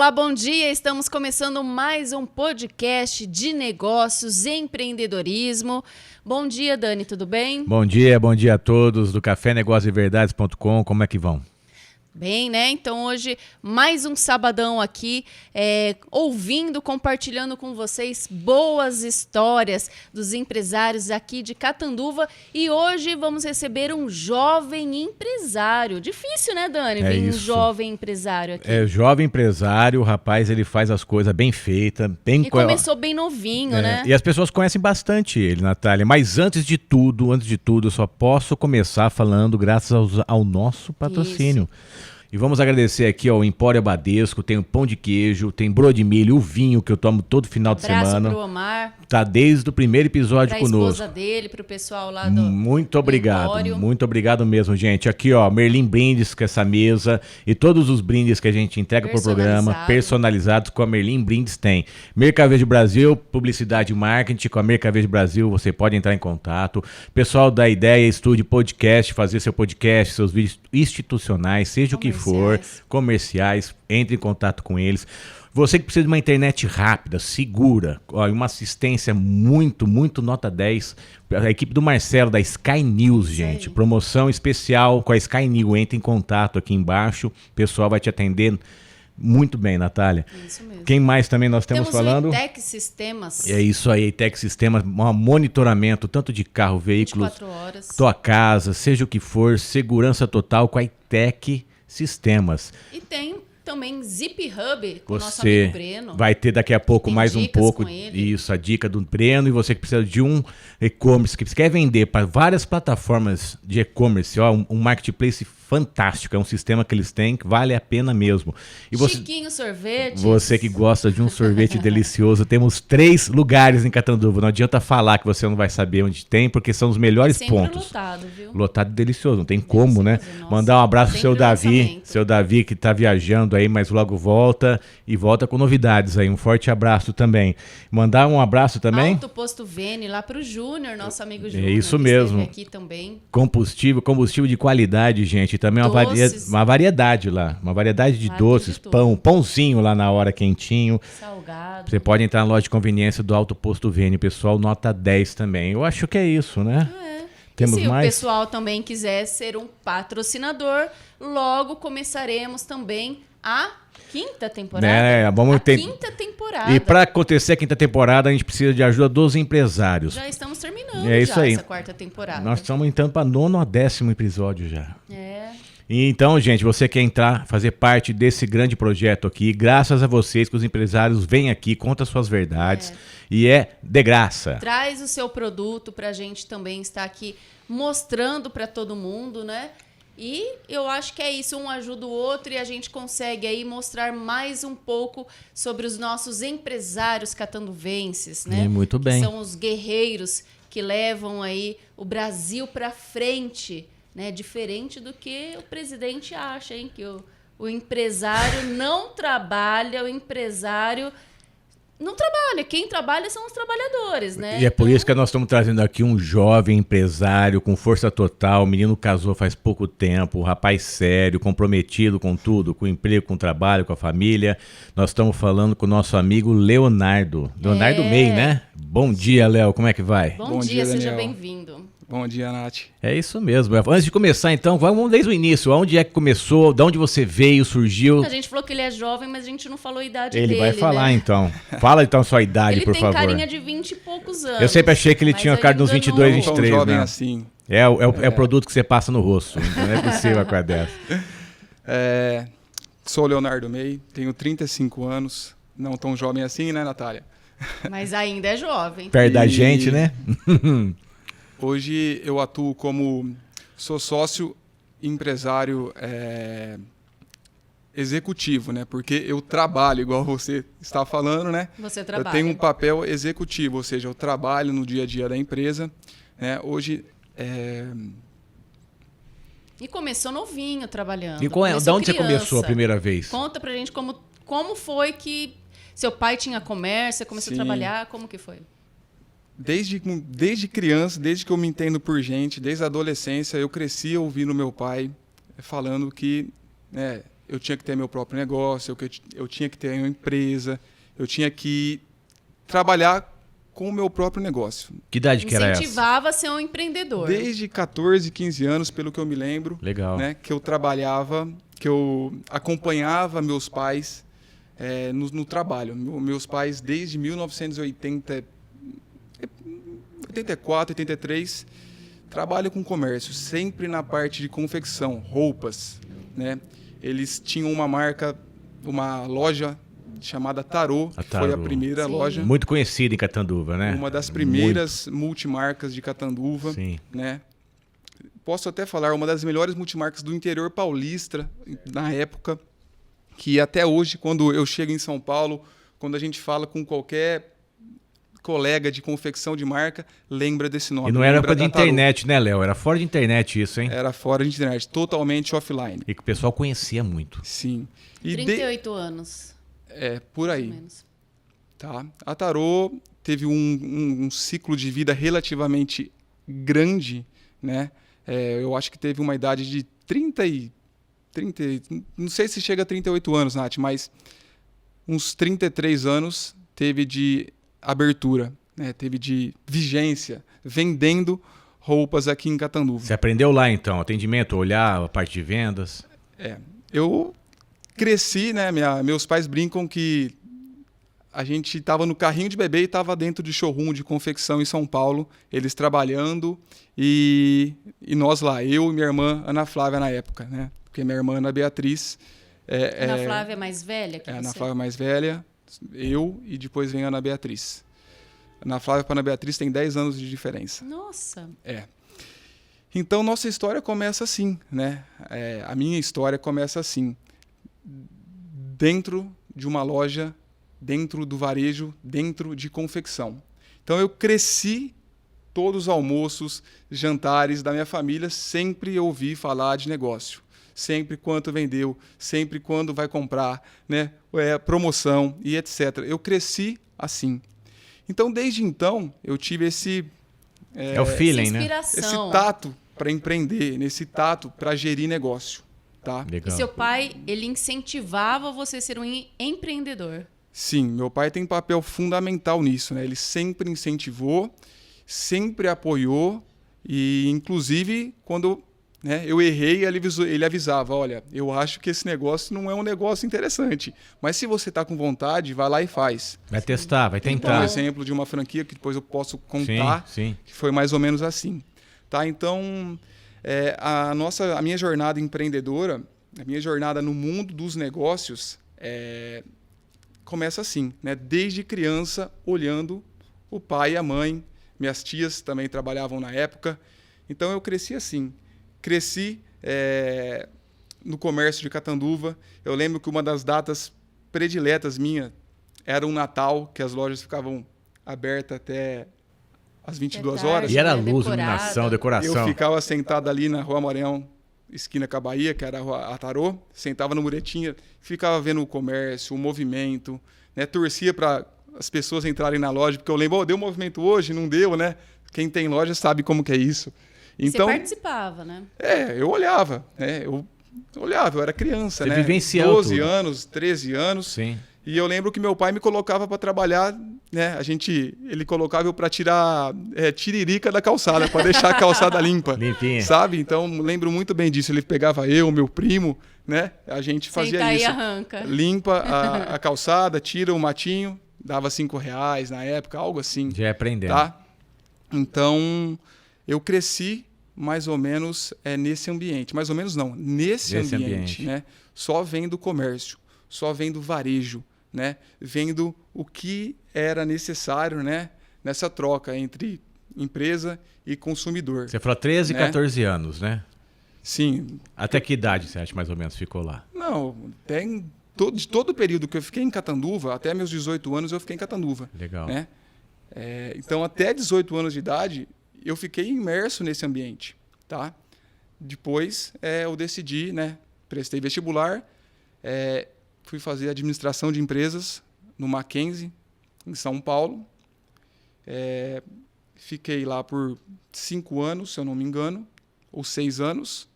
Olá, bom dia! Estamos começando mais um podcast de negócios e empreendedorismo. Bom dia, Dani, tudo bem? Bom dia a todos do cafénegócioseverdades.com. Como é que vão? Bem, né? Então hoje mais um sabadão aqui, ouvindo, compartilhando com vocês boas histórias dos empresários aqui de Catanduva. E hoje vamos receber um jovem empresário. Difícil, né, Dani? Vir um jovem empresário aqui. É, jovem empresário, o rapaz, ele faz as coisas bem feitas. E começou bem novinho, né? E as pessoas conhecem bastante ele, Natália. Mas antes de tudo, eu só posso começar falando graças ao nosso patrocínio. Isso. E vamos agradecer aqui ao Empório Badesco, tem o pão de queijo, tem broa de milho, o vinho que eu tomo todo final de semana. Abraço pro Omar. Tá desde o primeiro episódio conosco. Pra esposa dele, pro pessoal lá do Muito obrigado, Empório. Muito obrigado mesmo, gente. Aqui, ó, Merlin Brindes com essa mesa e todos os brindes que a gente entrega pro programa, personalizados com a Merlin Brindes tem. Mercavez Brasil, publicidade e marketing, com a Mercavez Brasil você pode entrar em contato. Pessoal da Ideia Estúdio Podcast, fazer seu podcast, seus vídeos institucionais, seja o que for, comerciais, entre em contato com eles. Você que precisa de uma internet rápida, segura, uma assistência muito nota 10, a equipe do Marcelo da Sky News, gente, promoção especial com a Sky News, entre em contato aqui embaixo, o pessoal vai te atender muito bem, Natália. Isso mesmo. Quem mais também nós temos falando? Temos o ITEC Sistemas. É isso aí, ITEC Sistemas, um monitoramento tanto de carro, veículos, 24 horas. Tua casa, seja o que for, segurança total com a ITEC Sistemas. E tem também Zip Hub com o nosso amigo Breno. Vai ter daqui a pouco mais um pouco isso, a dica do Breno, e você que precisa de um e-commerce, que quer vender para várias plataformas de e-commerce, ó, um marketplace fantástico, é um sistema que eles têm que vale a pena mesmo. E Chiquinho Sorvete. Você que gosta de um sorvete delicioso, temos 3 lugares em Catanduva, não adianta falar que você não vai saber onde tem, porque são os melhores pontos. Lotado, viu? Lotado e delicioso, não tem como, né? Nossa, mandar um abraço pro seu Davi que tá viajando aí, mas logo volta e volta com novidades aí. Um forte abraço também. Mandar um abraço também? Alto Posto Vene, lá pro Júnior, nosso amigo Júnior. É isso mesmo. Aqui também. Combustível de qualidade, gente. Também uma variedade lá. Uma variedade de doces, pãozinho lá na hora quentinho. Salgado. Você pode entrar na loja de conveniência do Alto Posto Vene, pessoal, nota 10 também. Eu acho que é isso, né? Temos e se mais? O pessoal também quiser ser um patrocinador, logo começaremos também a quinta temporada. Quinta temporada. E para acontecer a quinta temporada, a gente precisa de ajuda dos empresários. Já estamos terminando essa quarta temporada. Nós estamos entrando para 9º ou 10º episódio já. Então, gente, você quer entrar, fazer parte desse grande projeto aqui, graças a vocês que os empresários vêm aqui, contam suas verdades e é de graça. Traz o seu produto para a gente também estar aqui mostrando para todo mundo, né? E eu acho que é isso, um ajuda o outro e a gente consegue aí mostrar mais um pouco sobre os nossos empresários catanduvenses, né? Muito bem. Que são os guerreiros que levam aí o Brasil para frente, né? Diferente do que o presidente acha, hein? Que o empresário não trabalha, o empresário não trabalha. Quem trabalha são os trabalhadores, né? E é por isso que nós estamos trazendo aqui um jovem empresário com força total. O menino casou faz pouco tempo, um rapaz sério, comprometido com tudo, com o emprego, com o trabalho, com a família. Nós estamos falando com o nosso amigo Leonardo. Leonardo May, né? Bom dia, Léo. Como é que vai? Bom dia, seja bem-vindo. Bom dia, Nath. É isso mesmo. Antes de começar, então, vamos desde o início. Onde é que começou? De onde você veio, surgiu? A gente falou que ele é jovem, mas a gente não falou a idade dele. Ele vai falar, então. Fala, então, sua idade, por favor. Ele tem carinha de 20 e poucos anos. Eu sempre achei que ele tinha cara de uns 22, 23, tão jovem né? assim. É o produto que você passa no rosto. Não é possível a coisa dessa. Sou Leonardo May, tenho 35 anos. Não tão jovem assim, né, Natália? Mas ainda é jovem. Perto da gente, né? Hoje eu atuo sou sócio empresário executivo, né? Porque eu trabalho, igual você está falando, né? Você trabalha. Eu tenho um papel executivo, ou seja, eu trabalho no dia a dia da empresa, né? Hoje... E começou novinho trabalhando. E de onde você começou a primeira vez? Conta pra gente como foi que seu pai tinha comércio, você começou a trabalhar, como que foi? Desde criança, desde que eu me entendo por gente, desde a adolescência, eu cresci ouvindo meu pai falando que eu tinha que ter meu próprio negócio, eu tinha que ter uma empresa, eu tinha que trabalhar com o meu próprio negócio. Que idade que era essa? Incentivava a ser um empreendedor. Desde 14, 15 anos, pelo que eu me lembro. Legal. Né, que eu trabalhava, que eu acompanhava meus pais no trabalho. Meus pais, desde 1984, 83, trabalham com comércio, sempre na parte de confecção, roupas. Né? Eles tinham uma loja chamada Tarô, que foi a primeira loja. Muito conhecida em Catanduva, né? Uma das primeiras multimarcas de Catanduva. Sim. Né? Posso até falar, uma das melhores multimarcas do interior paulista, na época, que até hoje, quando eu chego em São Paulo, quando a gente fala com qualquer colega de confecção de marca, lembra desse nome. E não era para de internet, né, Léo? Era fora de internet isso, hein? Era fora de internet, totalmente offline. E que o pessoal conhecia muito. Sim. E 38 anos. Por aí. Tá? A Tarô teve um ciclo de vida relativamente grande, né? Eu acho que teve uma idade de 30, não sei se chega a 38 anos, Nath, mas uns 33 anos teve de abertura, né? Teve de vigência, vendendo roupas aqui em Catanduva. Você aprendeu lá então, atendimento, olhar a parte de vendas? Eu cresci, né? Meus pais brincam que a gente estava no carrinho de bebê e estava dentro de showroom de confecção em São Paulo, eles trabalhando e nós lá, eu e minha irmã Ana Flávia na época, né? Porque minha irmã Ana Beatriz... Ana Flávia é mais velha que você? Ana Flávia mais velha, eu e depois vem a Ana Beatriz. Ana Flávia para Ana Beatriz tem 10 anos de diferença. Nossa! Então, nossa história começa assim, né? A minha história começa assim. Dentro de uma loja, dentro do varejo, dentro de confecção. Então eu cresci, todos os almoços, jantares da minha família, sempre ouvi falar de negócio. Sempre quanto vendeu, sempre quando vai comprar, né? Promoção e etc. Eu cresci assim. Então, desde então, eu tive esse... o feeling, né? Esse tato para empreender, nesse tato para gerir negócio. Tá? E seu pai, ele incentivava você a ser um empreendedor? Sim, meu pai tem papel fundamental nisso, né? Ele sempre incentivou, sempre apoiou e, inclusive, quando eu errei, ele avisava, olha, eu acho que esse negócio não é um negócio interessante, mas se você está com vontade, vai lá e faz. Vai testar, vai tentar. Então, um exemplo de uma franquia que depois eu posso contar, sim. Que foi mais ou menos assim. Tá? Então... a minha jornada empreendedora, a minha jornada no mundo dos negócios começa assim, né? Desde criança, olhando o pai e a mãe. Minhas tias também trabalhavam na época. Então, eu cresci assim. Cresci no comércio de Catanduva. Eu lembro que uma das datas prediletas minha era o Natal, que as lojas ficavam abertas até... às 22 horas. E era luz, iluminação, decoração. Eu ficava sentado ali na Rua Maranhão, esquina com a Bahia, que era a Tarô, sentava no muretinha, ficava vendo o comércio, o movimento, né? Torcia para as pessoas entrarem na loja, porque eu lembro, deu movimento hoje, não deu, né? Quem tem loja sabe como que é isso. Então, você participava, né? Eu olhava, né? Eu era criança, Você né? vivenciava 12 tudo. anos, 13 anos. Sim. E eu lembro que meu pai me colocava para trabalhar, né? Ele colocava eu para tirar tiririca da calçada, para deixar a calçada limpa. Limpinha. Sabe? Então, lembro muito bem disso. Ele pegava eu, meu primo, né? A gente fazia Senta isso. E arranca. Limpa a calçada, tira o matinho, dava R$5 na época, algo assim. Já aprendendo. Tá? Então, eu cresci mais ou menos nesse ambiente. Mais ou menos não, nesse ambiente. Né? Só vendo comércio, só vendo varejo, né? Vendo o que era necessário, né? Nessa troca entre empresa e consumidor. Você falou 13, né? 14 anos, né? Sim. Até que idade você acha mais ou menos ficou lá? Não, de todo o período que eu fiquei em Catanduva, até meus 18 anos eu fiquei em Catanduva. Legal. Né? Então, até 18 anos de idade, eu fiquei imerso nesse ambiente. Tá? Depois, eu decidi, né? Prestei vestibular, fui fazer administração de empresas no Mackenzie, em São Paulo. Fiquei lá por 5 anos, se eu não me engano, ou 6 anos.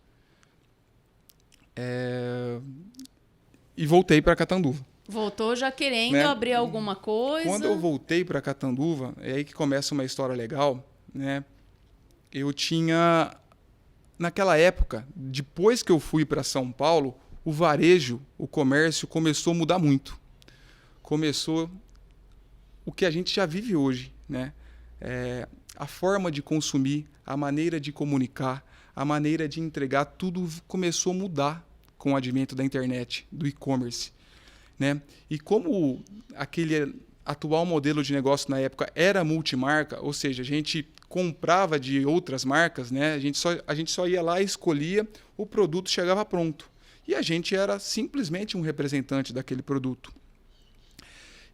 e voltei para Catanduva. Voltou já querendo, né? Abrir alguma coisa. Quando eu voltei para Catanduva, é aí que começa uma história legal, né? Eu tinha, naquela época, depois que eu fui para São Paulo, o varejo, o comércio começou a mudar muito. Começou o que a gente já vive hoje, né? A forma de consumir, a maneira de comunicar, a maneira de entregar, tudo começou a mudar com o advento da internet, do e-commerce, né? E como aquele atual modelo de negócio na época era multimarca, ou seja, a gente comprava de outras marcas, né? A gente só ia lá, escolhia, o produto chegava pronto. E a gente era simplesmente um representante daquele produto.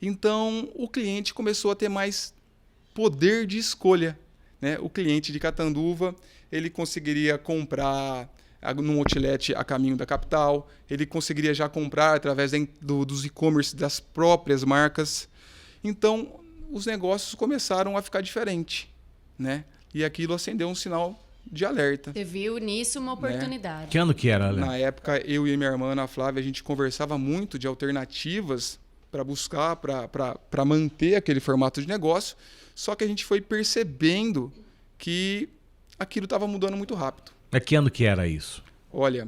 Então, o cliente começou a ter mais poder de escolha, né? O cliente de Catanduva, ele conseguiria comprar num outlet a caminho da capital, ele conseguiria já comprar através dos e-commerce das próprias marcas. Então, os negócios começaram a ficar diferentes, né? E aquilo acendeu um sinal de alerta. Você viu nisso uma oportunidade. Né? Que ano que era, Léo? Na época, eu e minha irmã, Ana Flávia, a gente conversava muito de alternativas para buscar, para manter aquele formato de negócio, só que a gente foi percebendo que aquilo estava mudando muito rápido. Que ano que era isso? Olha,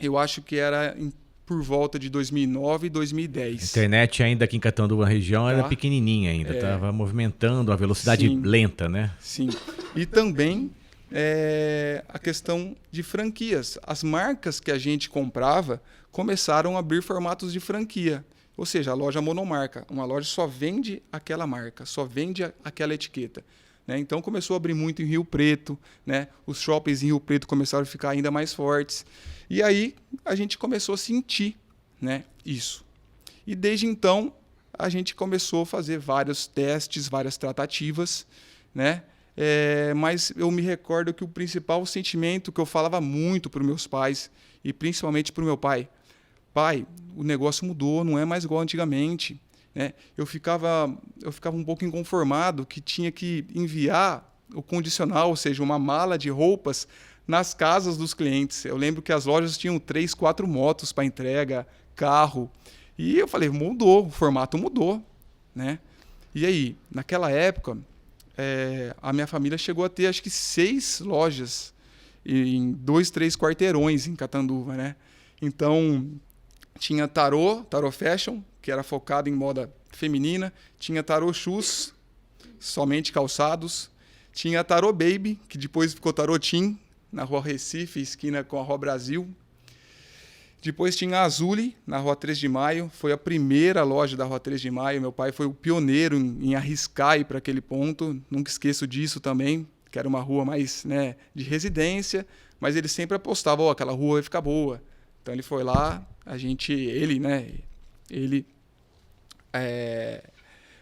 eu acho que era por volta de 2009 e 2010. A internet ainda aqui em Catanduva, região, era pequenininha ainda, estava movimentando a velocidade lenta, né? Sim, e também a questão de franquias. As marcas que a gente comprava começaram a abrir formatos de franquia. Ou seja, a loja monomarca. Uma loja só vende aquela marca, só vende aquela etiqueta. Né? Então começou a abrir muito em Rio Preto. Né? Os shoppings em Rio Preto começaram a ficar ainda mais fortes. E aí a gente começou a sentir, né, isso. E desde então a gente começou a fazer vários testes, várias tratativas, né? Mas eu me recordo que o principal sentimento que eu falava muito para os meus pais, e principalmente para o meu pai: pai, o negócio mudou, não é mais igual antigamente. Né? Eu ficava um pouco inconformado que tinha que enviar o condicional, ou seja, uma mala de roupas, nas casas dos clientes. Eu lembro que as lojas tinham 3, 4 motos para entrega, carro. E eu falei, mudou, o formato mudou. Né? E aí, naquela época, a minha família chegou a ter acho que 6 lojas em 2, 3 quarteirões em Catanduva, né? Então, tinha Tarô Fashion, que era focado em moda feminina. Tinha Tarô Shoes, somente calçados. Tinha Tarô Baby, que depois ficou Tarô Teen, na Rua Recife, esquina com a Rua Brasil. Depois tinha a Azuli, na Rua 3 de Maio. Foi a primeira loja da Rua 3 de Maio. Meu pai foi o pioneiro em arriscar ir para aquele ponto. Nunca esqueço disso também, que era uma rua mais, né, de residência. Mas ele sempre apostava, aquela rua vai ficar boa. Então ele foi lá, ele,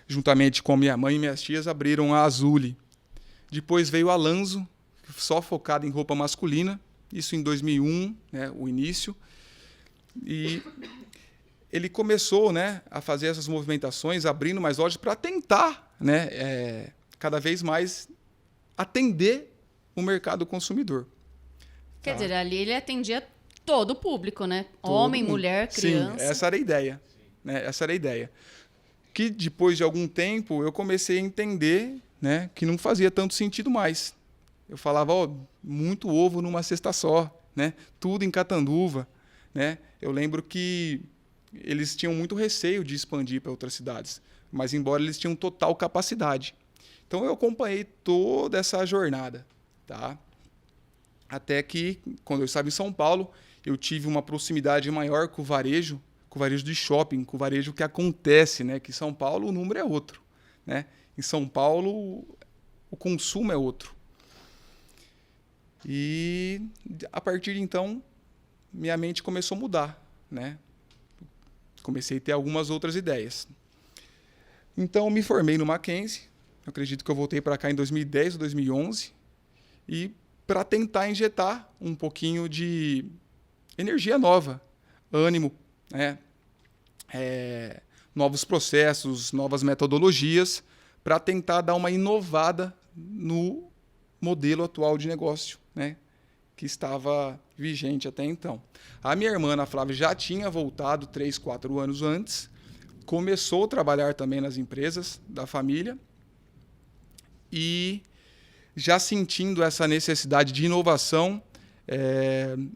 juntamente com minha mãe e minhas tias, abriram a Azuli. Depois veio a Lanzo, só focada em roupa masculina. Isso em 2001, né, o início. E ele começou, né, a fazer essas movimentações, abrindo mais lojas para tentar, né, cada vez mais atender o mercado consumidor. Quer dizer, ali ele atendia todo o público, né? Homem, mulher, criança. Sim, essa era a ideia. Né? Essa era a ideia. Que depois de algum tempo eu comecei a entender, né, que não fazia tanto sentido mais. Eu falava, muito ovo numa cesta só, né? Tudo em Catanduva. Né? Eu lembro que eles tinham muito receio de expandir para outras cidades, mas embora eles tinham total capacidade. Então eu acompanhei toda essa jornada, tá? Até que, quando eu estava em São Paulo, eu tive uma proximidade maior com o varejo de shopping, com o varejo que acontece, né? Que em São Paulo o número é outro, né? Em São Paulo o consumo é outro. E a partir de então minha mente começou a mudar, né? Comecei a ter algumas outras ideias. Então, me formei no Mackenzie. Eu acredito que eu voltei para cá em 2010 ou 2011. E para tentar injetar um pouquinho de energia nova, ânimo, né? Novos processos, novas metodologias, para tentar dar uma inovada no modelo atual de negócio, né? que estava vigente até então. A minha irmã, Ana Flávia, já tinha voltado 3, 4 anos antes, começou a trabalhar também nas empresas da família e, já sentindo essa necessidade de inovação,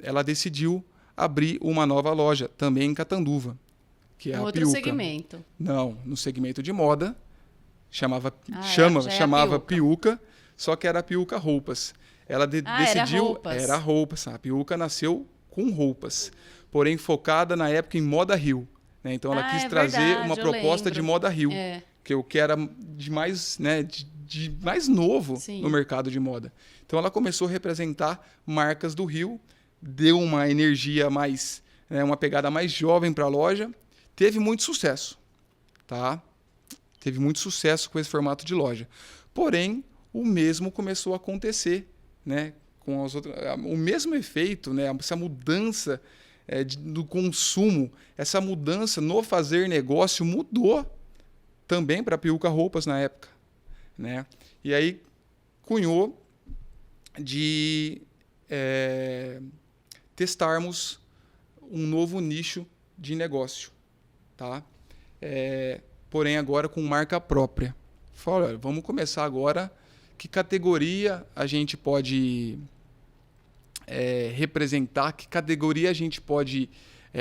ela decidiu abrir uma nova loja, também em Catanduva, que é a Outro Piuca. segmento. Não, no segmento de moda, chamava Piuca, só que era Piuca Roupas. Ela decidiu... Era roupas. A Piuca nasceu com roupas, porém focada na época em moda Rio. Né? Então ela quis trazer uma proposta de moda Rio, que era de mais, né, de mais novo no mercado de moda. Então ela começou a representar marcas do Rio, deu uma energia mais, né, uma pegada mais jovem para a loja, teve muito sucesso, tá? Teve muito sucesso com esse formato de loja. Porém, o mesmo começou a acontecer, né, com as outras, o mesmo efeito, né, essa mudança do consumo, essa mudança no fazer negócio mudou também para a Piuca Roupas na época, né? E aí cunhou de testarmos um novo nicho de negócio, tá? Porém agora com marca própria. Falei, olha, vamos começar agora. Que categoria a gente pode representar? Que categoria a gente pode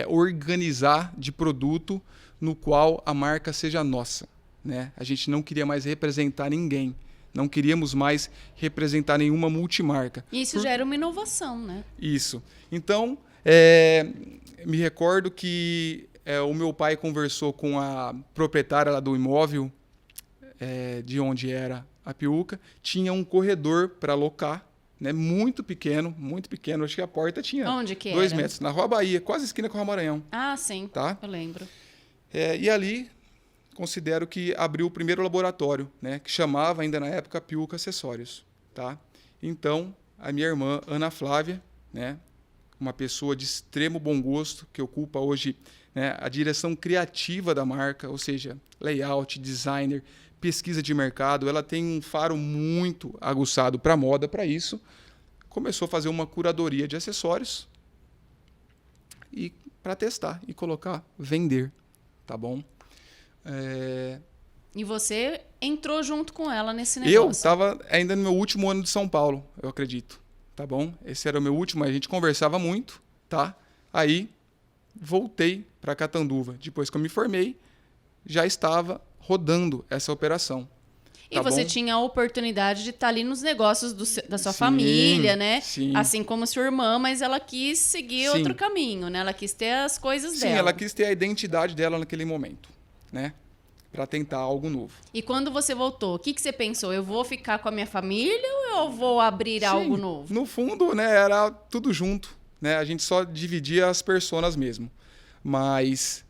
organizar de produto no qual a marca seja nossa, né? A gente não queria mais representar ninguém. Não queríamos mais representar nenhuma multimarca. Isso já era uma inovação, né? Isso. Então, me recordo que o meu pai conversou com a proprietária lá do imóvel, de onde era a Piuca, tinha um corredor para alocar, né? Muito pequeno, acho que a porta tinha Onde que 2 era? metros, na Rua Bahia, quase esquina com a Rua Maranhão. Ah, sim, tá? Eu lembro. E ali, considero que abriu o primeiro laboratório, né? Que chamava ainda na época Piuca Acessórios. Tá? Então, a minha irmã, Ana Flávia, né? Uma pessoa de extremo bom gosto, que ocupa hoje, né, a direção criativa da marca, ou seja, layout, designer, pesquisa de mercado, ela tem um faro muito aguçado para moda, para isso. Começou a fazer uma curadoria de acessórios e para testar e colocar, vender, tá bom? E você entrou junto com ela nesse Eu negócio? estava ainda no meu último ano de São Paulo, eu acredito, tá bom? Esse era o meu último, a gente conversava muito, tá? Aí voltei para Catanduva. Depois que eu me formei, já estava rodando essa operação. E você tinha a oportunidade de estar ali nos negócios da sua família, né? Sim. Assim como sua irmã, mas ela quis seguir outro caminho, né? Ela quis ter as coisas dela. Sim, ela quis ter a identidade dela naquele momento, né? Para tentar algo novo. E quando você voltou, o que você pensou? Eu vou ficar com a minha família ou eu vou abrir algo novo? No fundo, né, era tudo junto, né? A gente só dividia as personas mesmo. Mas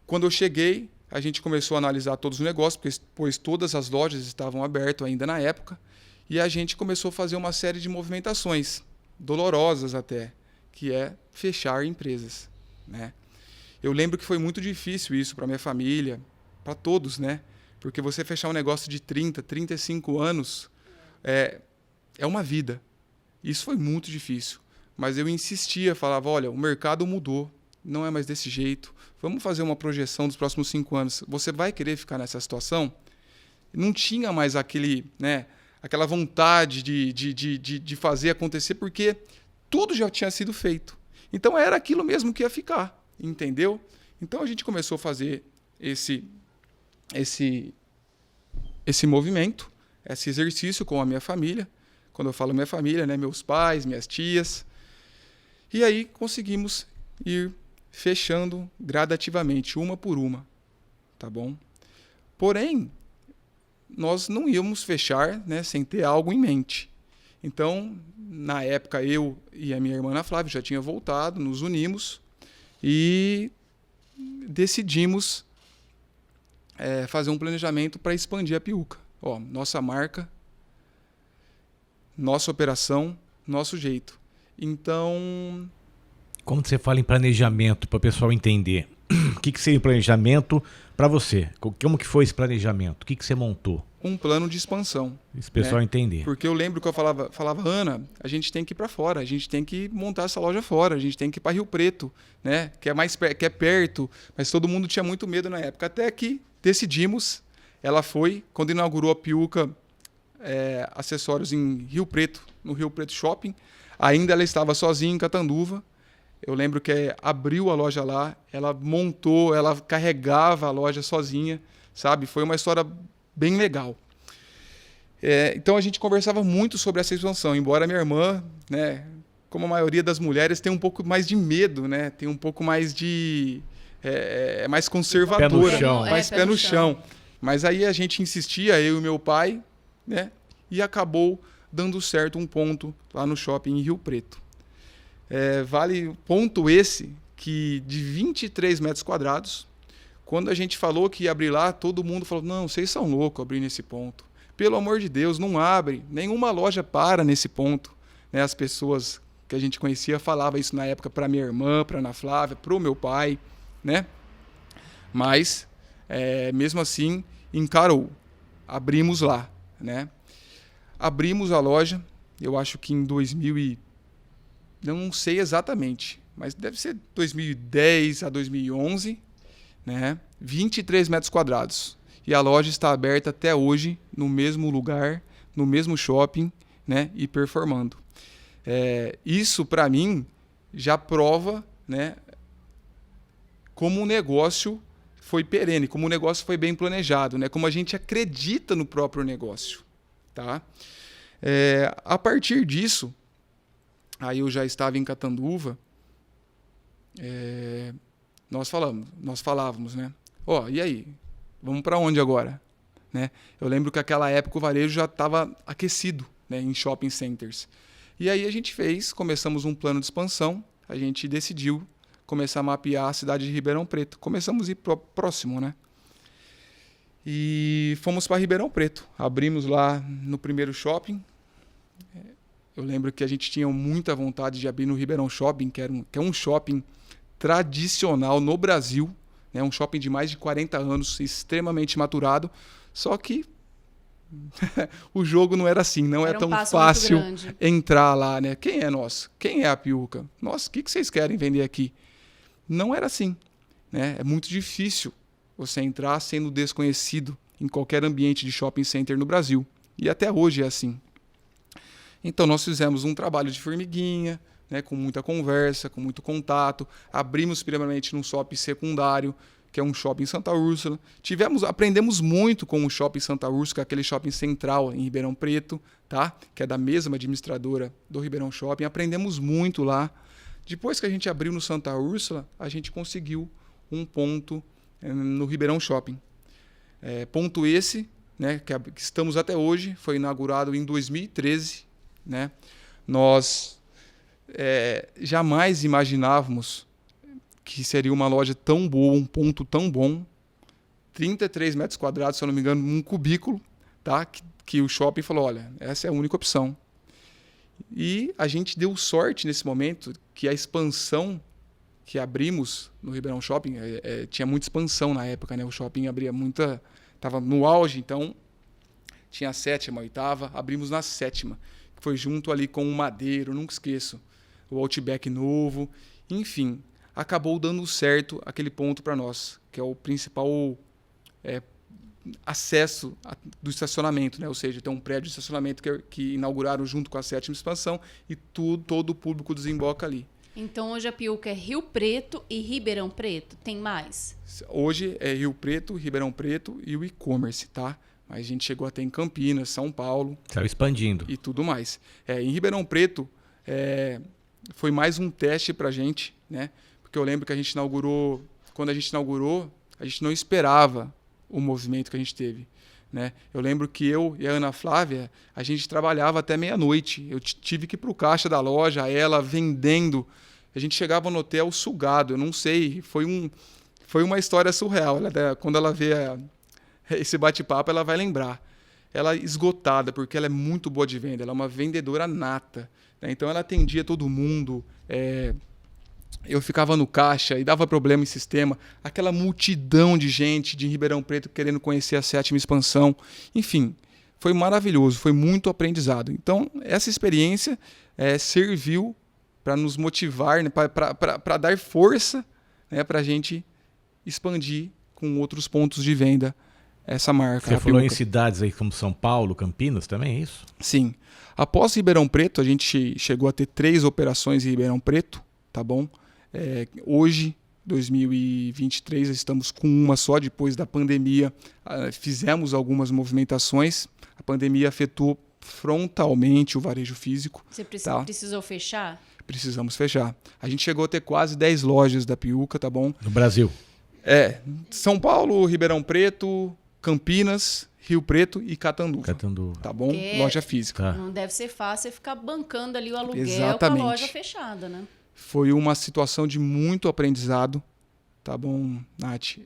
quando eu cheguei, a gente começou a analisar todos os negócios, pois todas as lojas estavam abertas ainda na época, e a gente começou a fazer uma série de movimentações, dolorosas até, que é fechar empresas, né? Eu lembro que foi muito difícil isso para minha família, para todos, né? Porque você fechar um negócio de 30, 35 anos é uma vida. Isso foi muito difícil. Mas eu insistia, falava, olha, o mercado mudou, não é mais desse jeito. Vamos fazer uma projeção dos próximos 5 anos. Você vai querer ficar nessa situação? Não tinha mais aquela vontade de fazer acontecer, porque tudo já tinha sido feito. Então era aquilo mesmo que ia ficar, entendeu? Então a gente começou a fazer esse movimento, esse exercício com a minha família. Quando eu falo minha família, né, meus pais, minhas tias. E aí conseguimos ir fechando gradativamente, uma por uma, tá bom? Porém, nós não íamos fechar, né, sem ter algo em mente. Então, na época, eu e a minha irmã Ana Flávia já tinha voltado, nos unimos e decidimos fazer um planejamento para expandir a Piuca. Ó, nossa marca, nossa operação, nosso jeito. Então... Como você fala em planejamento, para o pessoal entender, o que seria o planejamento para você? Como que foi esse planejamento? O que você montou? um plano de expansão. Esse pessoal entender. Porque eu lembro que eu falava, Ana, a gente tem que ir para fora, a gente tem que montar essa loja fora, a gente tem que ir para Rio Preto, né? Que é perto, mas todo mundo tinha muito medo na época. Até que decidimos, ela foi, quando inaugurou a Piuca Acessórios em Rio Preto, no Rio Preto Shopping, ainda ela estava sozinha em Catanduva. Eu lembro que abriu a loja lá, ela montou, ela carregava a loja sozinha, sabe? Foi uma história bem legal. Então a gente conversava muito sobre essa expansão, embora minha irmã, né, como a maioria das mulheres, tem um pouco mais de medo, né? Tem um pouco mais de... mais conservadora. Pé no chão. Mais pé no chão. Mas aí a gente insistia, eu e meu pai, né? E acabou dando certo um ponto lá no shopping em Rio Preto. Vale ponto esse que de 23 metros quadrados, quando a gente falou que ia abrir lá, todo mundo falou, não, vocês são loucos abrir nesse ponto. Pelo amor de Deus, não abre. Nenhuma loja para nesse ponto. Né? As pessoas que a gente conhecia falavam isso na época para minha irmã, para Ana Flávia, para o meu pai. Né? Mas, mesmo assim, encarou. Abrimos lá. Né? Abrimos a loja, eu acho que em 2000 não sei exatamente, mas deve ser 2010 a 2011, né? 23 metros quadrados. E a loja está aberta até hoje, no mesmo lugar, no mesmo shopping, né? E performando. Isso, para mim, já prova, né? Como o negócio foi perene, como o negócio foi bem planejado, né? Como a gente acredita no próprio negócio. Tá? A partir disso, aí eu já estava em Catanduva, nós falávamos, né? E aí? Vamos para onde agora? Né? Eu lembro que naquela época o varejo já estava aquecido, né, em shopping centers. E aí começamos um plano de expansão, a gente decidiu começar a mapear a cidade de Ribeirão Preto. Começamos a ir próximo, né? E fomos para Ribeirão Preto. Abrimos lá no primeiro shopping. Eu lembro que a gente tinha muita vontade de abrir no Ribeirão Shopping, que é um shopping tradicional no Brasil, né? Um shopping de mais de 40 anos, extremamente maturado. Só que o jogo não era assim, não era tão fácil entrar lá, né? Quem é nós? Quem é a Piuca? Nossa, o que vocês querem vender aqui? Não era assim, né? É muito difícil você entrar sendo desconhecido em qualquer ambiente de shopping center no Brasil. E até hoje é assim. Então nós fizemos um trabalho de formiguinha, né, com muita conversa, com muito contato. Abrimos primeiramente num shopping secundário, que é um shopping em Santa Úrsula. Aprendemos muito com o shopping Santa Úrsula, que é aquele shopping central em Ribeirão Preto, tá? Que é da mesma administradora do Ribeirão Shopping. Aprendemos muito lá. Depois que a gente abriu no Santa Úrsula, a gente conseguiu um ponto no Ribeirão Shopping. Ponto esse, né, que estamos até hoje, foi inaugurado em 2013. Né? Nós jamais imaginávamos que seria uma loja tão boa, um ponto tão bom. 33 metros quadrados, se eu não me engano, um cubículo, tá? Que o shopping falou, olha, essa é a única opção. E a gente deu sorte nesse momento que a expansão que abrimos no Ribeirão Shopping, tinha muita expansão na época, né? O shopping abria muita... Estava no auge, então tinha a 7ª, 8ª, abrimos na 7ª, que foi junto ali com o Madeiro, nunca esqueço, o Outback novo, enfim, acabou dando certo aquele ponto para nós, que é o principal acesso do estacionamento, né? Ou seja, tem um prédio de estacionamento que inauguraram junto com a 7ª expansão e todo o público desemboca ali. Então hoje a Piuca é Rio Preto e Ribeirão Preto, tem mais? Hoje é Rio Preto, Ribeirão Preto e o e-commerce, tá? Mas a gente chegou até em Campinas, São Paulo. Saiu expandindo. E tudo mais. Em Ribeirão Preto, foi mais um teste pra gente, né? Porque eu lembro que quando a gente inaugurou, a gente não esperava o movimento que a gente teve, né? Eu lembro que eu e a Ana Flávia, a gente trabalhava até meia-noite. Eu tive que ir pro caixa da loja, ela vendendo. A gente chegava no hotel sugado, eu não sei. Foi uma história surreal. Quando ela vê esse bate-papo, ela vai lembrar. Ela esgotada, porque ela é muito boa de venda. Ela é uma vendedora nata, né? Então ela atendia todo mundo. eu ficava no caixa e dava problema em sistema, aquela multidão de gente de Ribeirão Preto querendo conhecer a 7ª expansão. Enfim, foi maravilhoso, foi muito aprendizado. Então, essa experiência serviu para nos motivar, né, para dar força, né, para a gente expandir com outros pontos de venda essa marca. Você falou em cidades aí como São Paulo, Campinas, também é isso? Sim. Após Ribeirão Preto, a gente chegou a ter 3 operações em Ribeirão Preto, tá bom? Hoje, 2023, estamos com uma só. Depois da pandemia, fizemos algumas movimentações. A pandemia afetou frontalmente o varejo físico. Você precisou fechar? Precisamos fechar. A gente chegou a ter quase 10 lojas da Piuca, tá bom? No Brasil? São Paulo, Ribeirão Preto, Campinas, Rio Preto e Catanduva. Tá bom? Porque loja física. Não deve ser fácil ficar bancando ali o aluguel Exatamente. com a loja fechada, né? Foi uma situação de muito aprendizado, tá bom, Nath?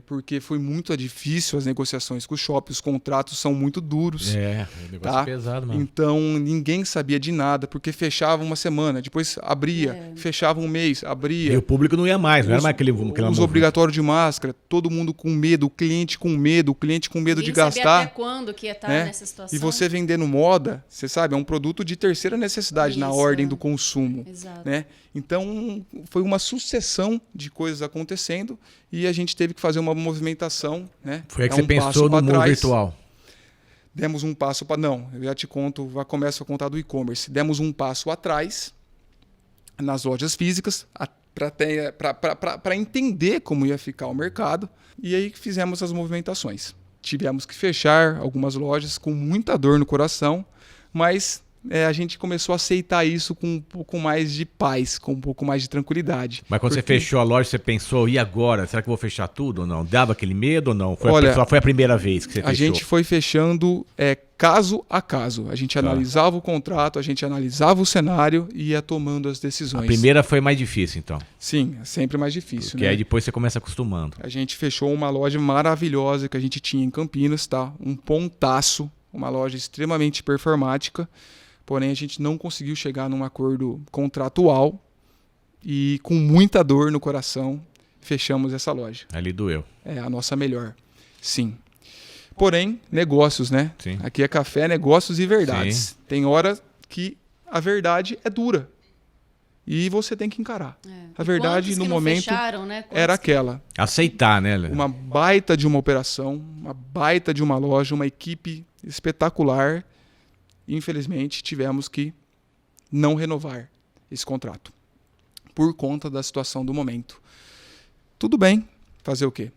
Porque foi muito difícil as negociações com o shopping, os contratos são muito duros. O negócio pesado, mano. Então, ninguém sabia de nada, porque fechava uma semana, depois abria, fechava um mês, abria. E o público não ia mais, não era mais aquele Os obrigatórios de máscara, todo mundo com medo, o cliente com medo de gastar. Sabia até quando que ia estar nessa situação. E você vendendo moda, você sabe, é um produto de terceira necessidade na ordem do consumo. Exato. Né? Então, foi uma sucessão de coisas acontecendo e a gente teve que fazer uma movimentação. Né? Foi aí que você pensou no mundo virtual. Demos um passo para... Não, eu já te conto, começo a contar do e-commerce. Demos um passo atrás nas lojas físicas para entender como ia ficar o mercado e aí fizemos as movimentações. Tivemos que fechar algumas lojas com muita dor no coração, mas... a gente começou a aceitar isso com um pouco mais de paz, com um pouco mais de tranquilidade. Mas quando você fechou a loja, você pensou, e agora? Será que eu vou fechar tudo ou não? Dava aquele medo ou não? Foi a primeira vez que você fechou? A gente foi fechando caso a caso. A gente analisava o contrato, a gente analisava o cenário e ia tomando as decisões. A primeira foi mais difícil, então? Sim, é sempre mais difícil. Porque aí depois você começa acostumando. A gente fechou uma loja maravilhosa que a gente tinha em Campinas, tá? Um pontaço, uma loja extremamente performática. Porém, a gente não conseguiu chegar num acordo contratual e com muita dor no coração, fechamos essa loja. Ali doeu. É a nossa melhor, sim. Porém, negócios, né? Sim. Aqui é café, negócios e verdades. Sim. Tem hora que a verdade é dura e você tem que encarar. A verdade, no momento, fecharam, né? era aquela. Aceitar, né? Uma baita de uma operação, uma baita de uma loja, uma equipe espetacular. Infelizmente, tivemos que não renovar esse contrato por conta da situação do momento. Tudo bem, fazer o quê?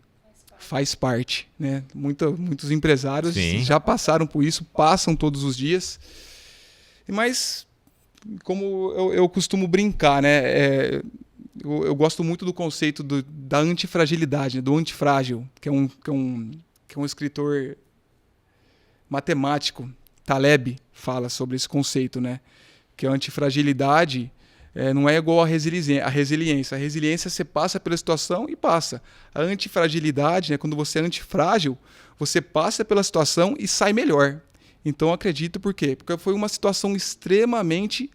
Faz parte, né? Muitos empresários já passaram por isso, passam todos os dias. Mas, como eu costumo brincar, né? Eu gosto muito do conceito da antifragilidade, né? Do antifrágil, que é um escritor matemático. Taleb fala sobre esse conceito, né? Que a antifragilidade não é igual à resiliência. A resiliência você passa pela situação e passa. A antifragilidade, né? Quando você é antifrágil, você passa pela situação e sai melhor. Então, eu acredito por quê? Porque foi uma situação extremamente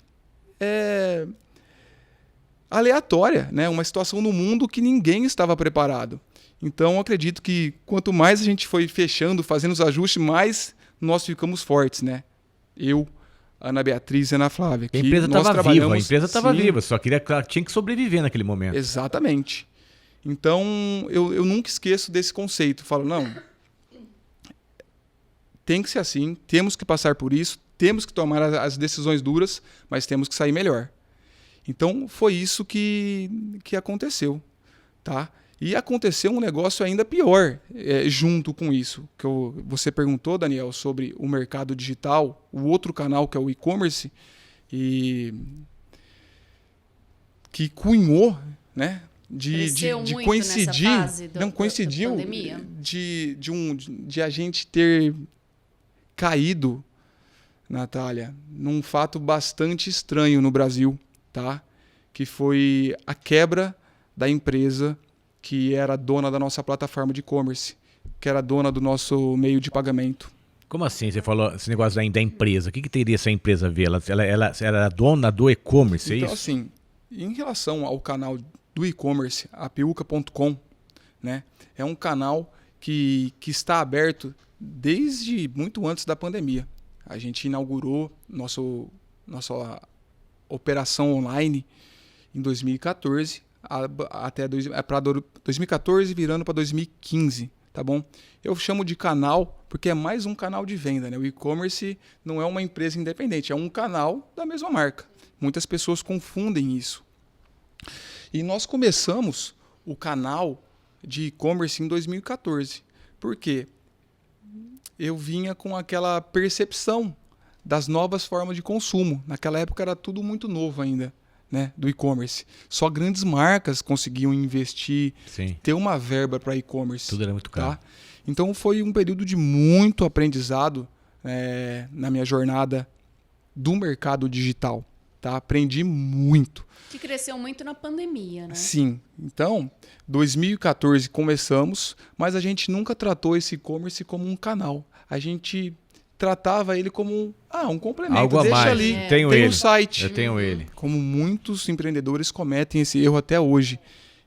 aleatória, né? Uma situação no mundo que ninguém estava preparado. Então, eu acredito que quanto mais a gente foi fechando, fazendo os ajustes, mais nós ficamos fortes, né? Eu, Ana Beatriz e Ana Flávia. A empresa estava viva, a empresa estava viva, só tinha que sobreviver naquele momento. Exatamente. Então, eu nunca esqueço desse conceito. Falo, não, tem que ser assim, temos que passar por isso, temos que tomar as decisões duras, mas temos que sair melhor. Então, foi isso que aconteceu, tá? E aconteceu um negócio ainda pior junto com isso. Que você perguntou, Daniel, sobre o mercado digital, o outro canal que é o e-commerce, e que cunhou, né? De coincidir. Não coincidiu de a gente ter caído, Natália, num fato bastante estranho no Brasil, tá? Que foi a quebra da empresa que era dona da nossa plataforma de e-commerce, que era dona do nosso meio de pagamento. Como assim? Você falou esse negócio da empresa. O que teria essa empresa a ver? Ela era dona do e-commerce, é então, isso? Então, assim, em relação ao canal do e-commerce, a piuca.com, né, é um canal que está aberto desde muito antes da pandemia. A gente inaugurou nossa operação online em 2014, para 2014 virando para 2015, tá bom? Eu chamo de canal porque é mais um canal de venda, né? O e-commerce não é uma empresa independente, é um canal da mesma marca. Muitas pessoas confundem isso. E nós começamos o canal de e-commerce em 2014. Por quê? Eu vinha com aquela percepção das novas formas de consumo. Naquela época era tudo muito novo ainda, né, do e-commerce. Só grandes marcas conseguiam investir, Sim. ter uma verba para e-commerce. Tudo era muito caro. Tá? Então foi um período de muito aprendizado na minha jornada do mercado digital. Tá? Aprendi muito. Que cresceu muito na pandemia, né? Sim. Então, 2014 começamos, mas a gente nunca tratou esse e-commerce como um canal. A gente tratava ele como um complemento. Algo a Deixa mais. ali, Tenho tem ele. um site. Eu tenho ele. Como muitos empreendedores cometem esse erro até hoje.